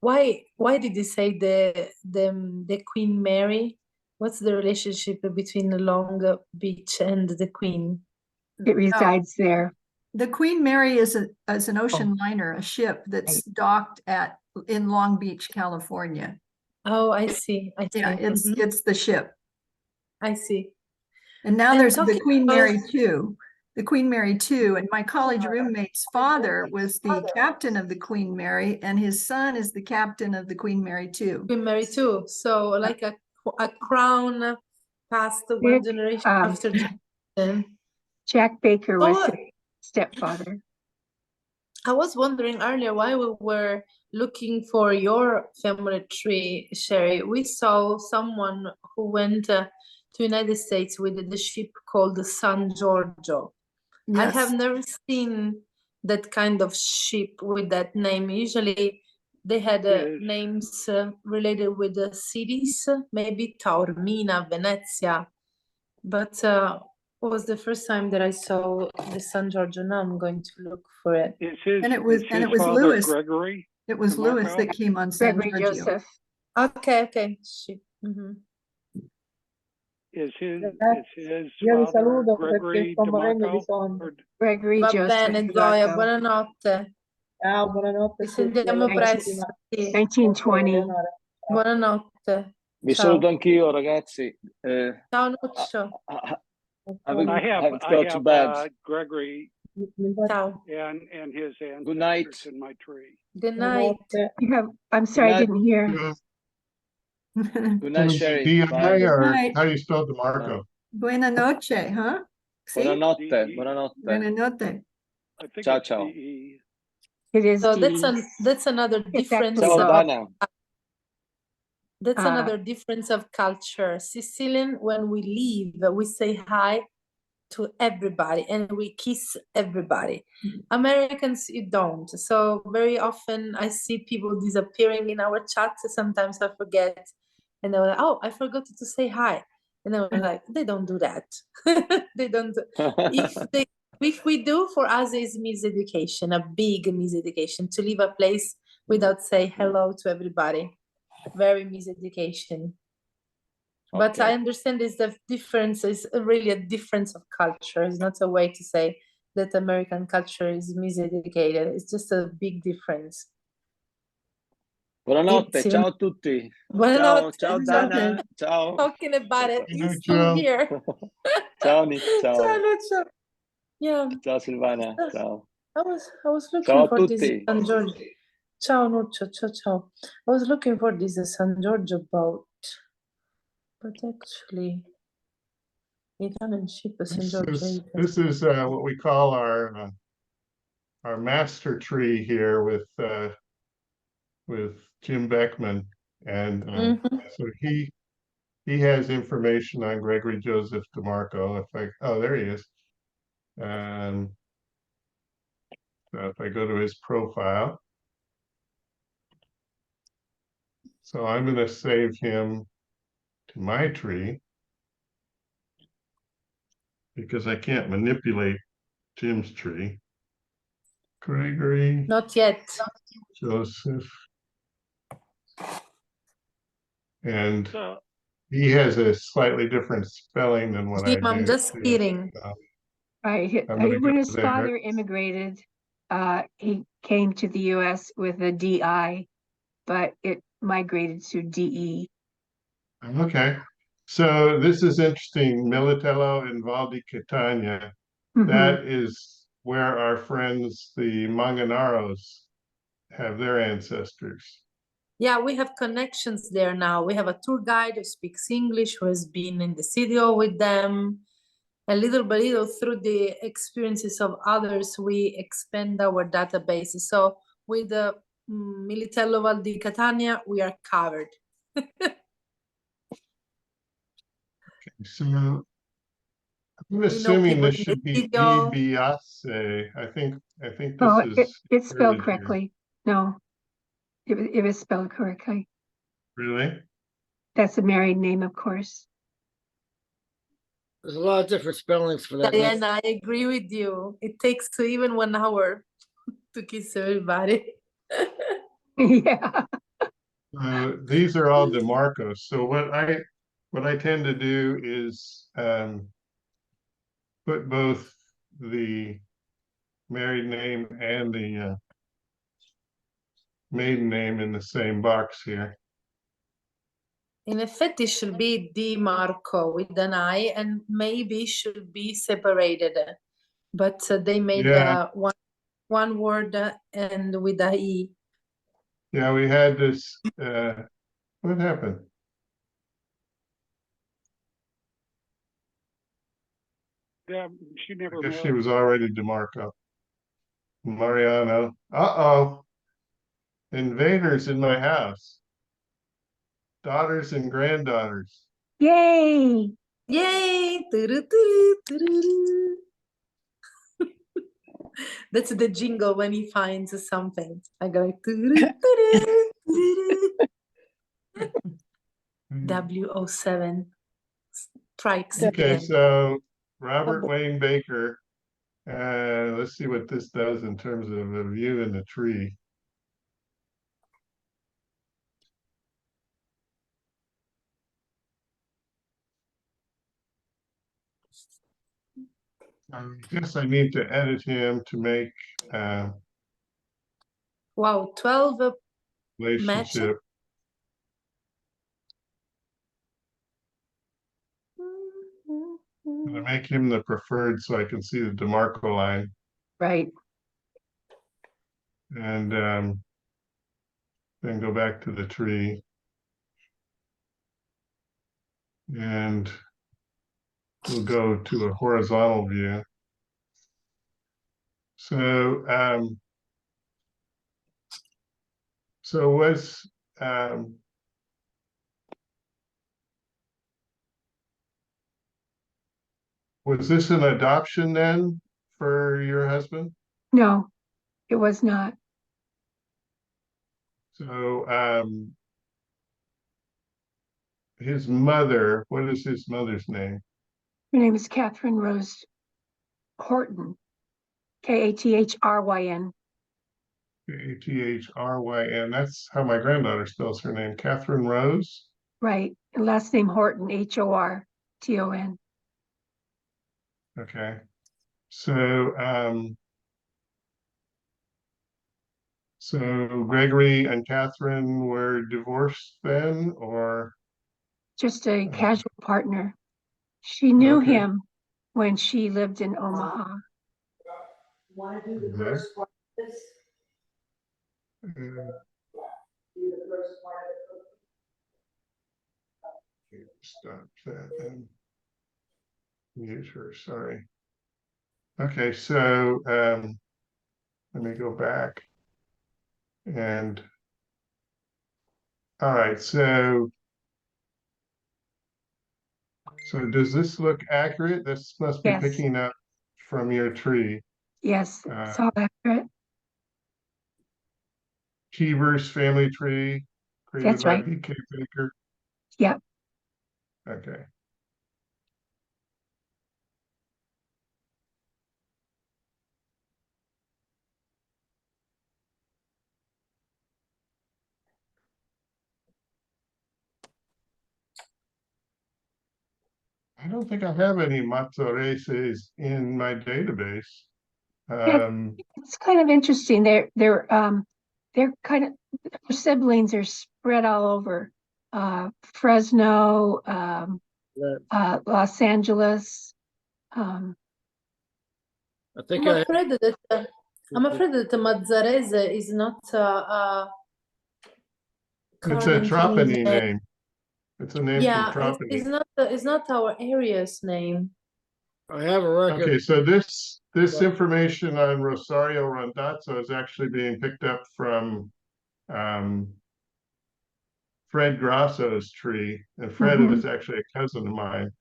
Why did you say the Queen Mary? What's the relationship between Long Beach and the Queen? It resides there. The Queen Mary is an ocean liner, a ship that's docked in Long Beach, California. Oh, I see. I see. Yeah, it's the ship. I see. And now And there's the talking Queen Mary about- II. The Queen Mary II, and my college roommate's father was the captain of the Queen Mary, and his son is the captain of the Queen Mary II. Queen Mary too. So like a crown passed one generation after generation. Jack Baker was Oh, his stepfather. I was wondering earlier why we were looking for your family tree, Sherry. We saw someone who went to United States with the ship called the San Giorgio. Yes. I have never seen that kind of ship with that name. Usually they had names related with the cities, maybe Taormina, Venezia. But it was the first time that I saw the San Giorgio. Now I'm going to look for it. And it was father Lewis. Gregory. It was Lewis DeMarco? that came on San Gregory Giorgio. Joseph. Okay. Is his Io vi father saluto perché Gregory sto morendo di DeMarco? sonno. Gregory Va Joseph. bene, Zoya, buonanotte. Ciao, buonanotte. Ci sentiamo presto. Sì. 1920. Buonanotte. Vi Ciao. saluto anch'io, ragazzi. Ciao Nuccio. I have go to bed. Gregory Ciao. and his Good night. ancestors in my tree. Good night. I'm sorry, I night. didn't hear. Good night, Sherry. D.I. Bye. or Night. how do you spell DeMarco? Buena noche, huh? See? Buonanotte. Buonanotte. Buena notte. I think Ciao, it's ciao. DE. It is So D. that's another It's difference. actually Ciao, Dana. That's Uh, another difference of culture. Sicilian, when we leave, we say hi to everybody and we kiss everybody. Americans, you don't. So very often I see people disappearing in our chats. Sometimes I forget, and they're like, "Oh, I forgot to say hi," and then we're like, "They don't do that. They don't." If we do, for us is miseducation, a big miseducation to leave a place without say hello to everybody. Very miseducation. But I understand is the difference is really a difference of culture. It's not a way to say that American culture is miseducated. It's just a big difference. Buonanotte. It's Ciao a tutti. Buonanotte. Ciao, Dana. Ciao. Talking about it. He's still Ciao. here. Ciao, Nick. Ciao, Ciao. Lucio. Yeah. Ciao, Silvana. Ciao. I was looking Ciao a for this tutti. San Giorgio. Ciao, Nuccio. Ciao, ciao. I was looking for this San Giorgio boat. But actually, Italian ship San Giorgio. This is what we call our master tree here with Jim Beckman, and so he has information on Gregory Joseph DeMarco. There he is. So if I go to his profile, so I'm going to save him to my tree because I can't manipulate Jim's tree. Gregory Not yet. Joseph. And So, he has a slightly different spelling than what I Jim, I'm do. just kidding. Right. I'm gonna When go his there. father immigrated, he came to the US with a DI, but it migrated to DE. Okay. So this is interesting. Militello and Val di Catania. Mhm. That is where our friends, the Manganaros, have their ancestors. Yeah, we have connections there now. We have a tour guide who speaks English, who has been in the studio with them. And little by little, through the experiences of others, we expand our databases. So with the Militello Val di Catania, we are covered. So I'm assuming this should be DiBiase. I think Oh, this is it's spelled inverted here. correctly. No, it was spelled correctly. Really? That's a married name, of course. There's a lot of different spellings for that name. Diana, I agree with you. It takes even 1 hour to kiss everybody. Yeah. These are all DeMarcos. So what I tend to do is put both the married name and the maiden name in the same box here. In effect, it should be Di Marco with an I, and maybe should be separated. But they made Yeah. one word and with a E. Yeah, we had this. What happened? Yeah, she never I guess she married. was already DeMarco. Mariano. Uh-oh. Invaders in my house. Daughters and granddaughters. Yay. Yay! Turu, turu. That's the jingle when he finds something. I go like, turu, turu, turu. W07 strikes Okay, again. so Robert Wayne Baker. Let's see what this does in terms of a view in the tree. I guess I need to edit him to make Wow, 12 matches. relationship. I'm gonna make him the preferred so I can see the DeMarco line. Right. And then go back to the tree. And we'll go to a horizontal view. So was this an adoption then for your husband? No, it was not. So his mother, what is his mother's name? Her name is Catherine Rose Horton. Kathryn. Kathryn. That's how my granddaughter spells her name, Catherine Rose. Right. And last name Horton, Horton. Okay. So so Gregory and Catherine were divorced then, or Just a casual partner. She knew okay. him when she lived in Omaha. Want to do the first part of this? Stop that and mute her, sorry. Okay, so let me go back. And all right, so does this look accurate? This must be Yes. picking up from your tree. Yes, it's all accurate. Cheever's family tree created That's by right. B.K. Baker. Yep. Okay. I don't think I have any Mazzareses in my database. It's kind of interesting. They're kind of, their siblings are spread all over Fresno, Los Angeles. I think I'm afraid that Mazzarese is not it's a Trapani name. It's a name from yeah, Trapani. it's not our area's name. I have a record. Okay, so this information on Rosario Randazzo is actually being picked up from Fred Grasso's tree, and Fred is actually a cousin of mine.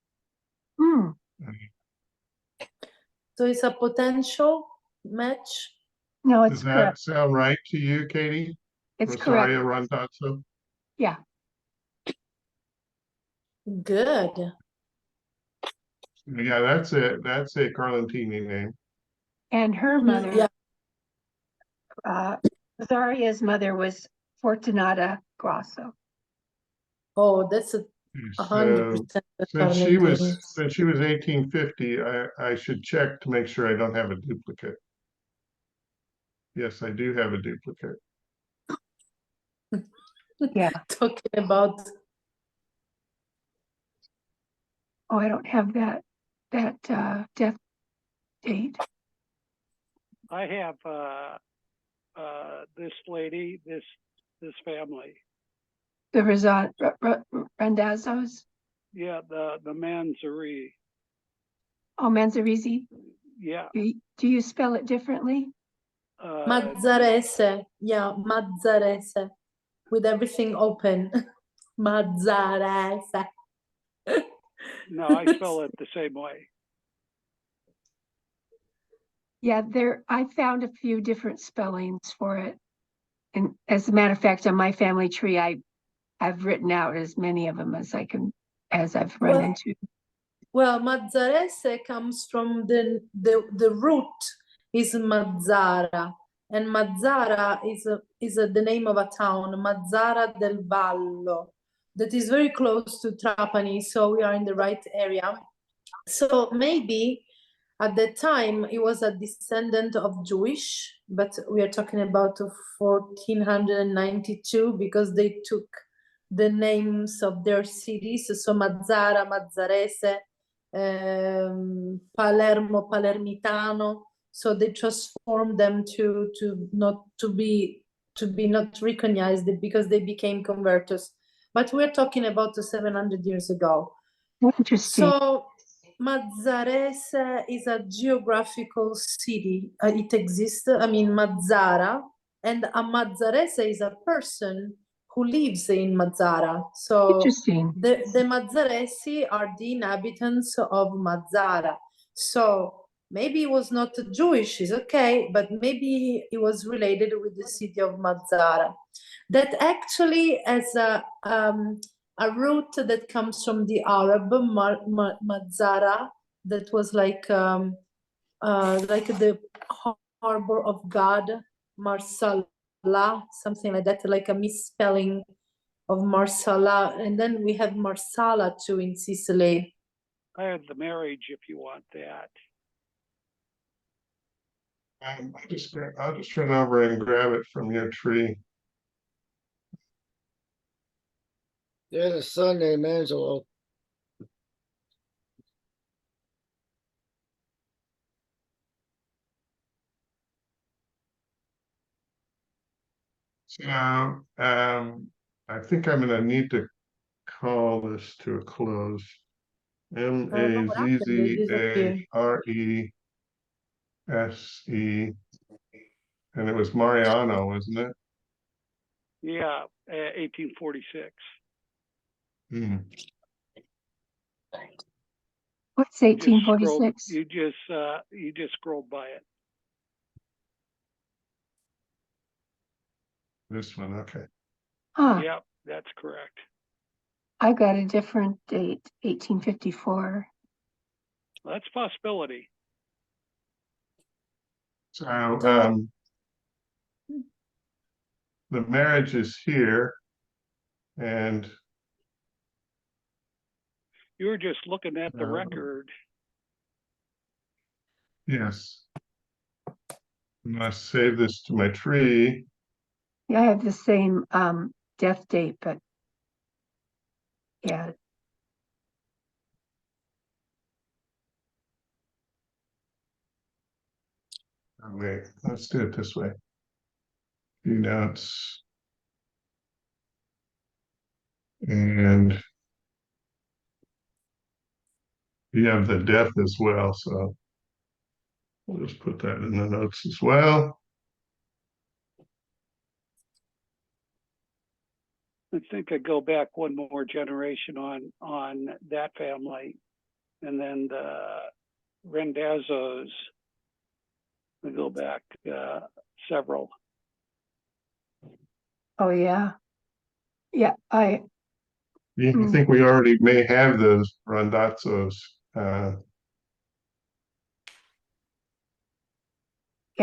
So it's a potential match? No, it's Does that correct. sound right to you, Katie? It's Rosario correct. Randazzo? Yeah. Good. Yeah, that's it. That's a Carlentini name. And her mother, Yeah. Zaria's mother was Fortunata Grasso. Oh, that's a So 100% since she was Carlentini. since she was 1850, I should check to make sure I don't have a duplicate. Yes, I do have a duplicate. Yeah. Talking about Oh, I don't have that death date. I have this lady, this family. The Randazzo's. Yeah, the Manzari. Oh, Manzarizi. Yeah. Do you spell it differently? Mazzarese. Yeah, Mazzarese. With everything open. Mazzarese. No, I spell it the same way. Yeah, I found a few different spellings for it. And as a matter of fact, on my family tree, I've written out as many of them as I've run into. Well, Mazzarese comes from the root is Mazzara, and Mazzara is the name of a town, Mazzara del Vallo, that is very close to Trapani, so we are in the right area. So maybe at that time it was a descendant of Jewish, but we are talking about 1492 because they took the names of their cities, so Mazzara, Mazzarese, Palermo, Palermitano. So they transformed them to be not recognized because they became converters. But we're talking about 700 years ago. Interesting. So Mazzarese is a geographical city. It exists. I mean, Mazzara, and a Mazzarese is a person who lives in Mazzara. So Interesting. the Mazzaresi are the inhabitants of Mazzara. So maybe it was not Jewish, is okay, but maybe it was related with the city of Mazzara. That actually has a root that comes from the Arab Mazzara, that was like the harbor of God, Marsala, something like that, like a misspelling of Marsala. And then we have Marsala too in Sicily. I have the marriage if you want that. I'll just run over and grab it from your tree. There's a son named Angelo. So I think I'm gonna need to call this to a close. Mazzarese, and it was Mariano, wasn't it? Yeah, 1846. What's 1846? You just scrolled by it. This one, okay. Huh. Yep, that's correct. I got a different date, 1854. Well, that's a possibility. So the marriage is here, and You were just looking at the record. Yes. I'm gonna save this to my tree. Yeah, I have the same death date, but yeah. Oh, wait, let's do it this way. Few notes. And you have the death as well, so we'll just put that in the notes as well. I think I go back one more generation on that family, and then the Rendazzos. We go back several. Oh yeah. Yeah, I think we already may have those Randazzos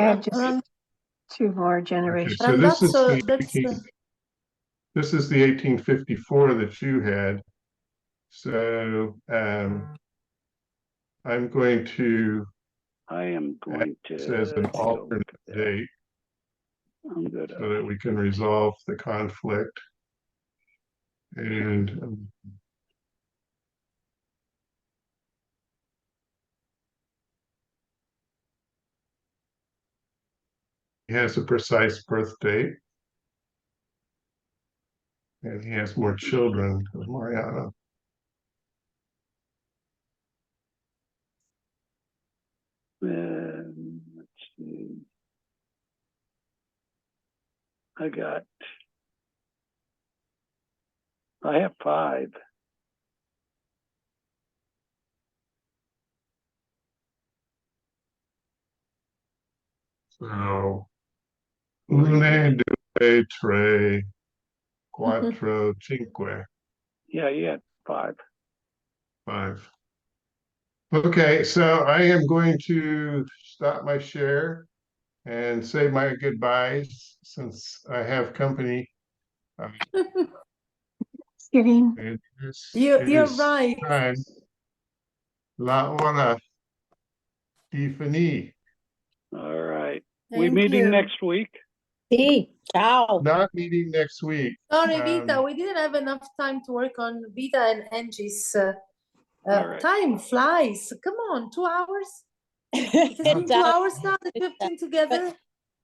Add just Ran- 2 more Okay, generations. so this is Randazzo, the that's 18, this is the 1854 that you had. So I'm going to I am add going this as an to go alternate look at that. date I'm gonna, so that we can resolve the conflict. And he has a precise birth date. And he has more children of Mariana. let's see. I have 5. So, une, due, tre, quattro, cinque, Yeah, yeah, 5. 5. Okay, so I am going to stop my share and say my goodbyes since I have company. Thanksgiving. It is, you're right. time. La hora di finì. All right. We Thank meeting you. next week? Sí, ciao. Not meeting next week. Sorry, Vita, we didn't have enough time to work on Vita and Angie's. All right. Time flies. Come on, 2 hours. It It's been 2 does. hours now that we've been together.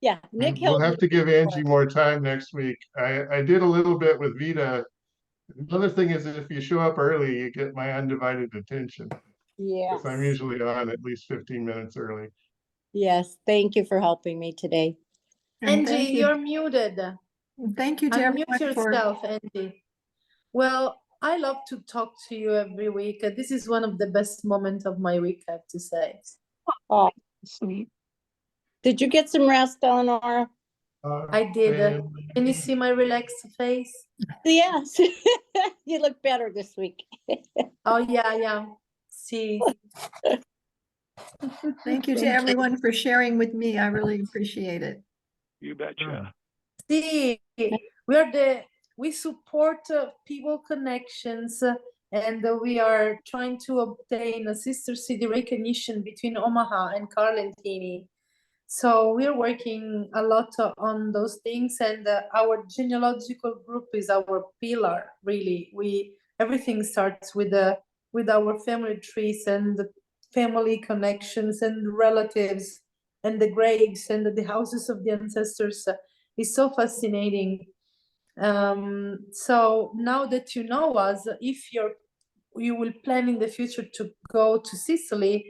Yeah, Nick We'll helped have me. to give Angie more time next week. I did a little bit with Vita. Another thing is if you show up early, you get my undivided attention. Yes. Because I'm usually on at least 15 minutes early. Yes, thank you for helping me today. And Angie, thank you. you're muted. Thank you to Unmute everyone for, yourself, Angie. Well, I love to talk to you every week. This is one of the best moments of my week, I have to say. Oh, Sweet. did you get some rest, Eleanor? I did. Can you see my relaxed face? Yes. You look better this week. Oh, yeah. See. thank you to everyone for sharing with me. I really appreciate it. You betcha. See, we support people connections and we are trying to obtain a sister city recognition between Omaha and Carlentini. So we're working a lot on those things, and our genealogical group is our pillar. Really, everything starts with our family trees and the family connections and relatives and the graves and the houses of the ancestors. It's so fascinating. So now that you know us, if you will plan in the future to go to Sicily,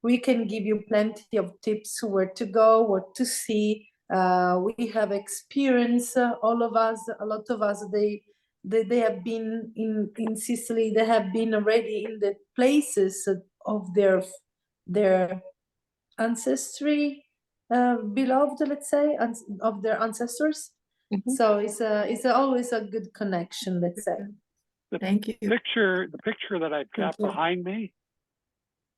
we can give you plenty of tips where to go, what to see. We have experience, all of us, a lot of us, they have been in Sicily, they have been already in the places of their ancestry, beloved, let's say, of their ancestors. So it's always a good connection, let's say. Thank you. The picture that I've got you. behind me,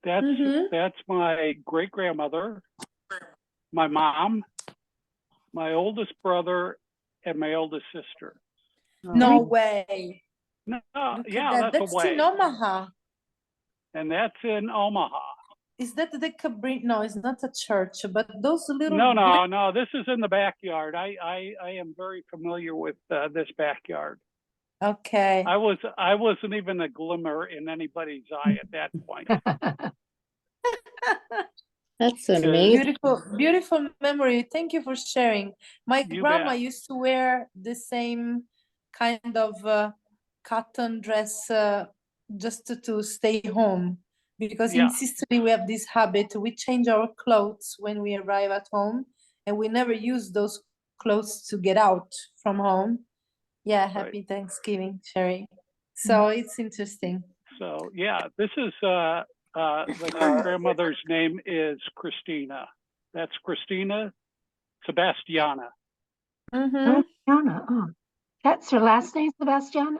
that's my great grandmother, my mom, my oldest brother, and my oldest sister. No way. No, Look at yeah, that. that's a That's in way. Omaha. And that's in Omaha. Is that the Cabrini? No, it's not a church, but those little. No. This is in the backyard. I am very familiar with this backyard. Okay. I wasn't even a glimmer in anybody's eye at that point. That's amazing. Beautiful memory. Thank you for sharing. My You grandma bet. used to wear the same kind of cotton dress just to stay home. Because in Sicily, we have this habit, we change our clothes when we arrive at home, and we never use those clothes to get out from home. Yeah, happy Thanksgiving, Sherry. So it's interesting. So yeah, this is the great grandmother's name is Christina. That's Christina Sebastiana. Sebastiana. Oh, that's her last name, Sebastiana?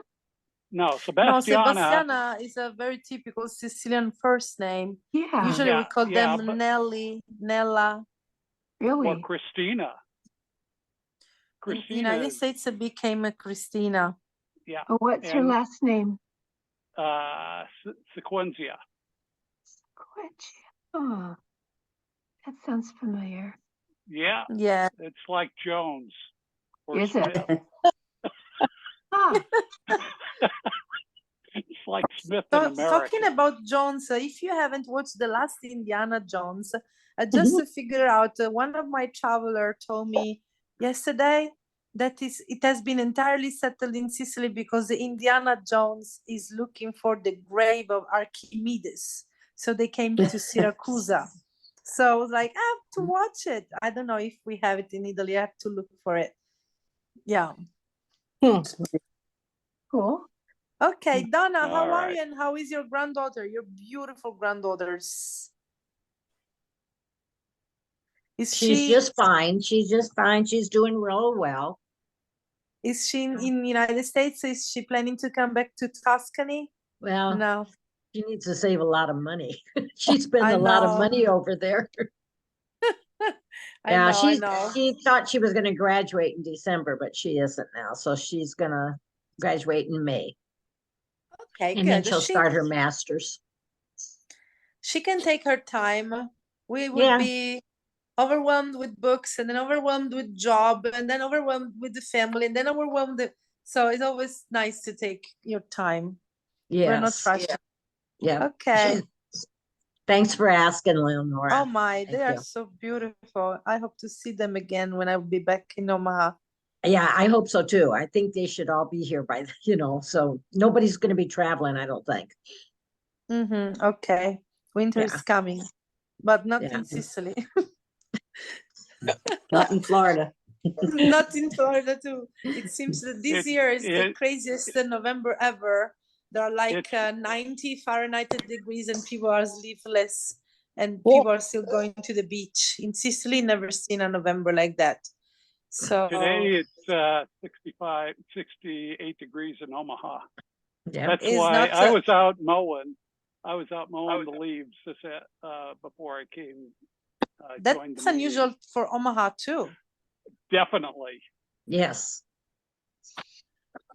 No, No, Sebastiana. Sebastiana is a very typical Sicilian first name. Yeah. Usually we call Yeah, them but- Nelly, Nella. Or Really? Christina. In Christina, United States, it became a Christina. yeah, Oh, what's her and last name? Sequenzia. Oh, that sounds familiar. Yeah, Yeah. it's like Jones or Is it? Smith. Ah, It's like Smith in America. Talking about Jones, if you haven't watched the last Indiana Jones, just to figure out, one of my traveler told me yesterday that it has been entirely settled in Sicily because the Indiana Jones is looking for the grave of Archimedes. So they came to Syracuse. So I was like, I have to watch it. I don't know if we have it in Italy. I have to look for it. Yeah. cool. Okay, Donna, how All are right. you and how is your granddaughter? Your beautiful granddaughters. She's just fine. She's just fine. She's doing real well. Is she in United States? Is she planning to come back to Tuscany? Well, No. she needs to save a lot of money. She spent I a lot of know. money over there. I Yeah, know. she thought she was going to graduate in December, but she isn't now. So she's going to graduate in May. Okay, And then good. she'll start her master's. She can take her time. We would Yeah. be overwhelmed with books and then overwhelmed with job and then overwhelmed with the family and then overwhelmed. So it's always nice to take your time. We're not Yes. rushing. Yeah. Okay. Thanks for asking, Leonora. Oh my, they Thank are you. so beautiful. I hope to see them again when I'll be back in Omaha. Yeah, I hope so too. I think they should all be here by, so nobody's going to be traveling, I don't think. Okay. Winter is coming, but not in Sicily. Not in Florida. Not in Florida too. It seems that this year is the craziest November ever. There are like 90 Fahrenheit degrees and people are sleepless and people are still going to the beach. In Sicily, never seen a November like that. So Today it's 68 degrees in Omaha. Yeah. That's It's why not I a- was out mowing. I was out mowing the leaves before I came. joined that's the meeting. unusual for Omaha too. Definitely. Yes.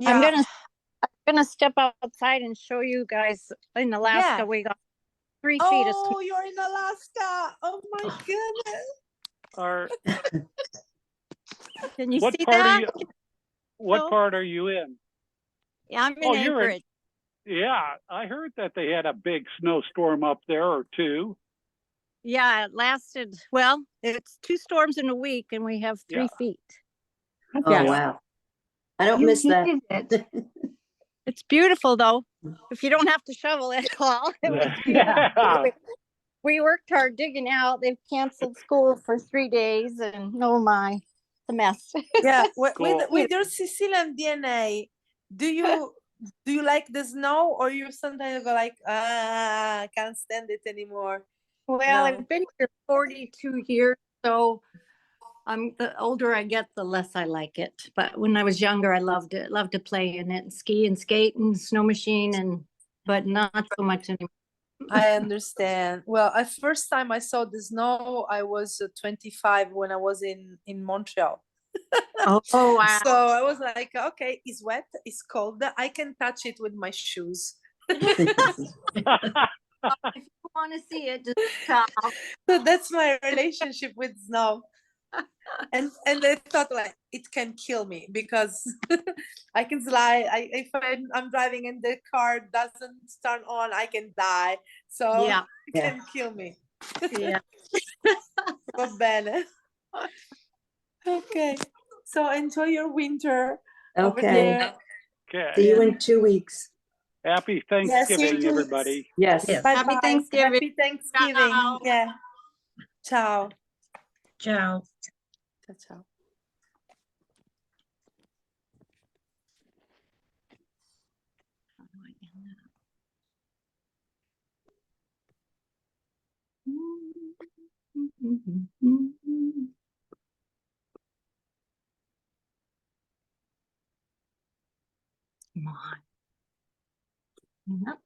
I'm Yeah. gonna step outside and show you guys in Alaska. Yeah. We got 3 feet of snow. Oh, you're in Alaska. Oh my goodness. Are Can you what see part that? are you? What No? part are you in? Yeah, I'm in Oh, you're in. Anchorage. Yeah, I heard that they had a big snowstorm up there or two. Yeah, it lasted, well, it's 2 storms in a week and we have 3 feet. Oh, Yeah. wow. I don't You miss that. needed it. It's beautiful though, if you don't have to shovel at all. It was beautiful. Yeah. We worked hard digging out. They've canceled school for 3 days and oh my, it's a mess. Yeah. Cool. With your Sicilian DNA, do you like the snow or you sometimes go like, I can't stand it anymore? Well, No. I've been here 42 years, so the older I get, the less I like it. But when I was younger, I loved it. Loved to play in it, and ski and skate and snow machine, but not so much anymore. I understand. Well, first time I saw the snow, I was 25 when I was in Montreal. Oh wow! So I was like, okay, it's wet, it's cold. I can touch it with my shoes. If you want to see it, just tell. So that's my relationship with snow. And I thought like it can kill me because I can slide. If I'm driving and the car doesn't turn on, I can die. So Yeah. it can kill me. Yeah. Va bene. Okay. So enjoy your winter over Okay. there. Okay. See you in 2 weeks. Happy Yes, you Thanksgiving, too. everybody. Yes. Yes. Bye Happy bye. Thanksgiving. Happy Thanksgiving. Ciao. Yeah. Ciao. Ciao. Ciao. Ciao. Come on. Yep.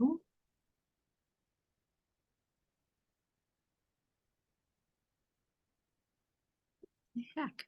Ooh. Heck.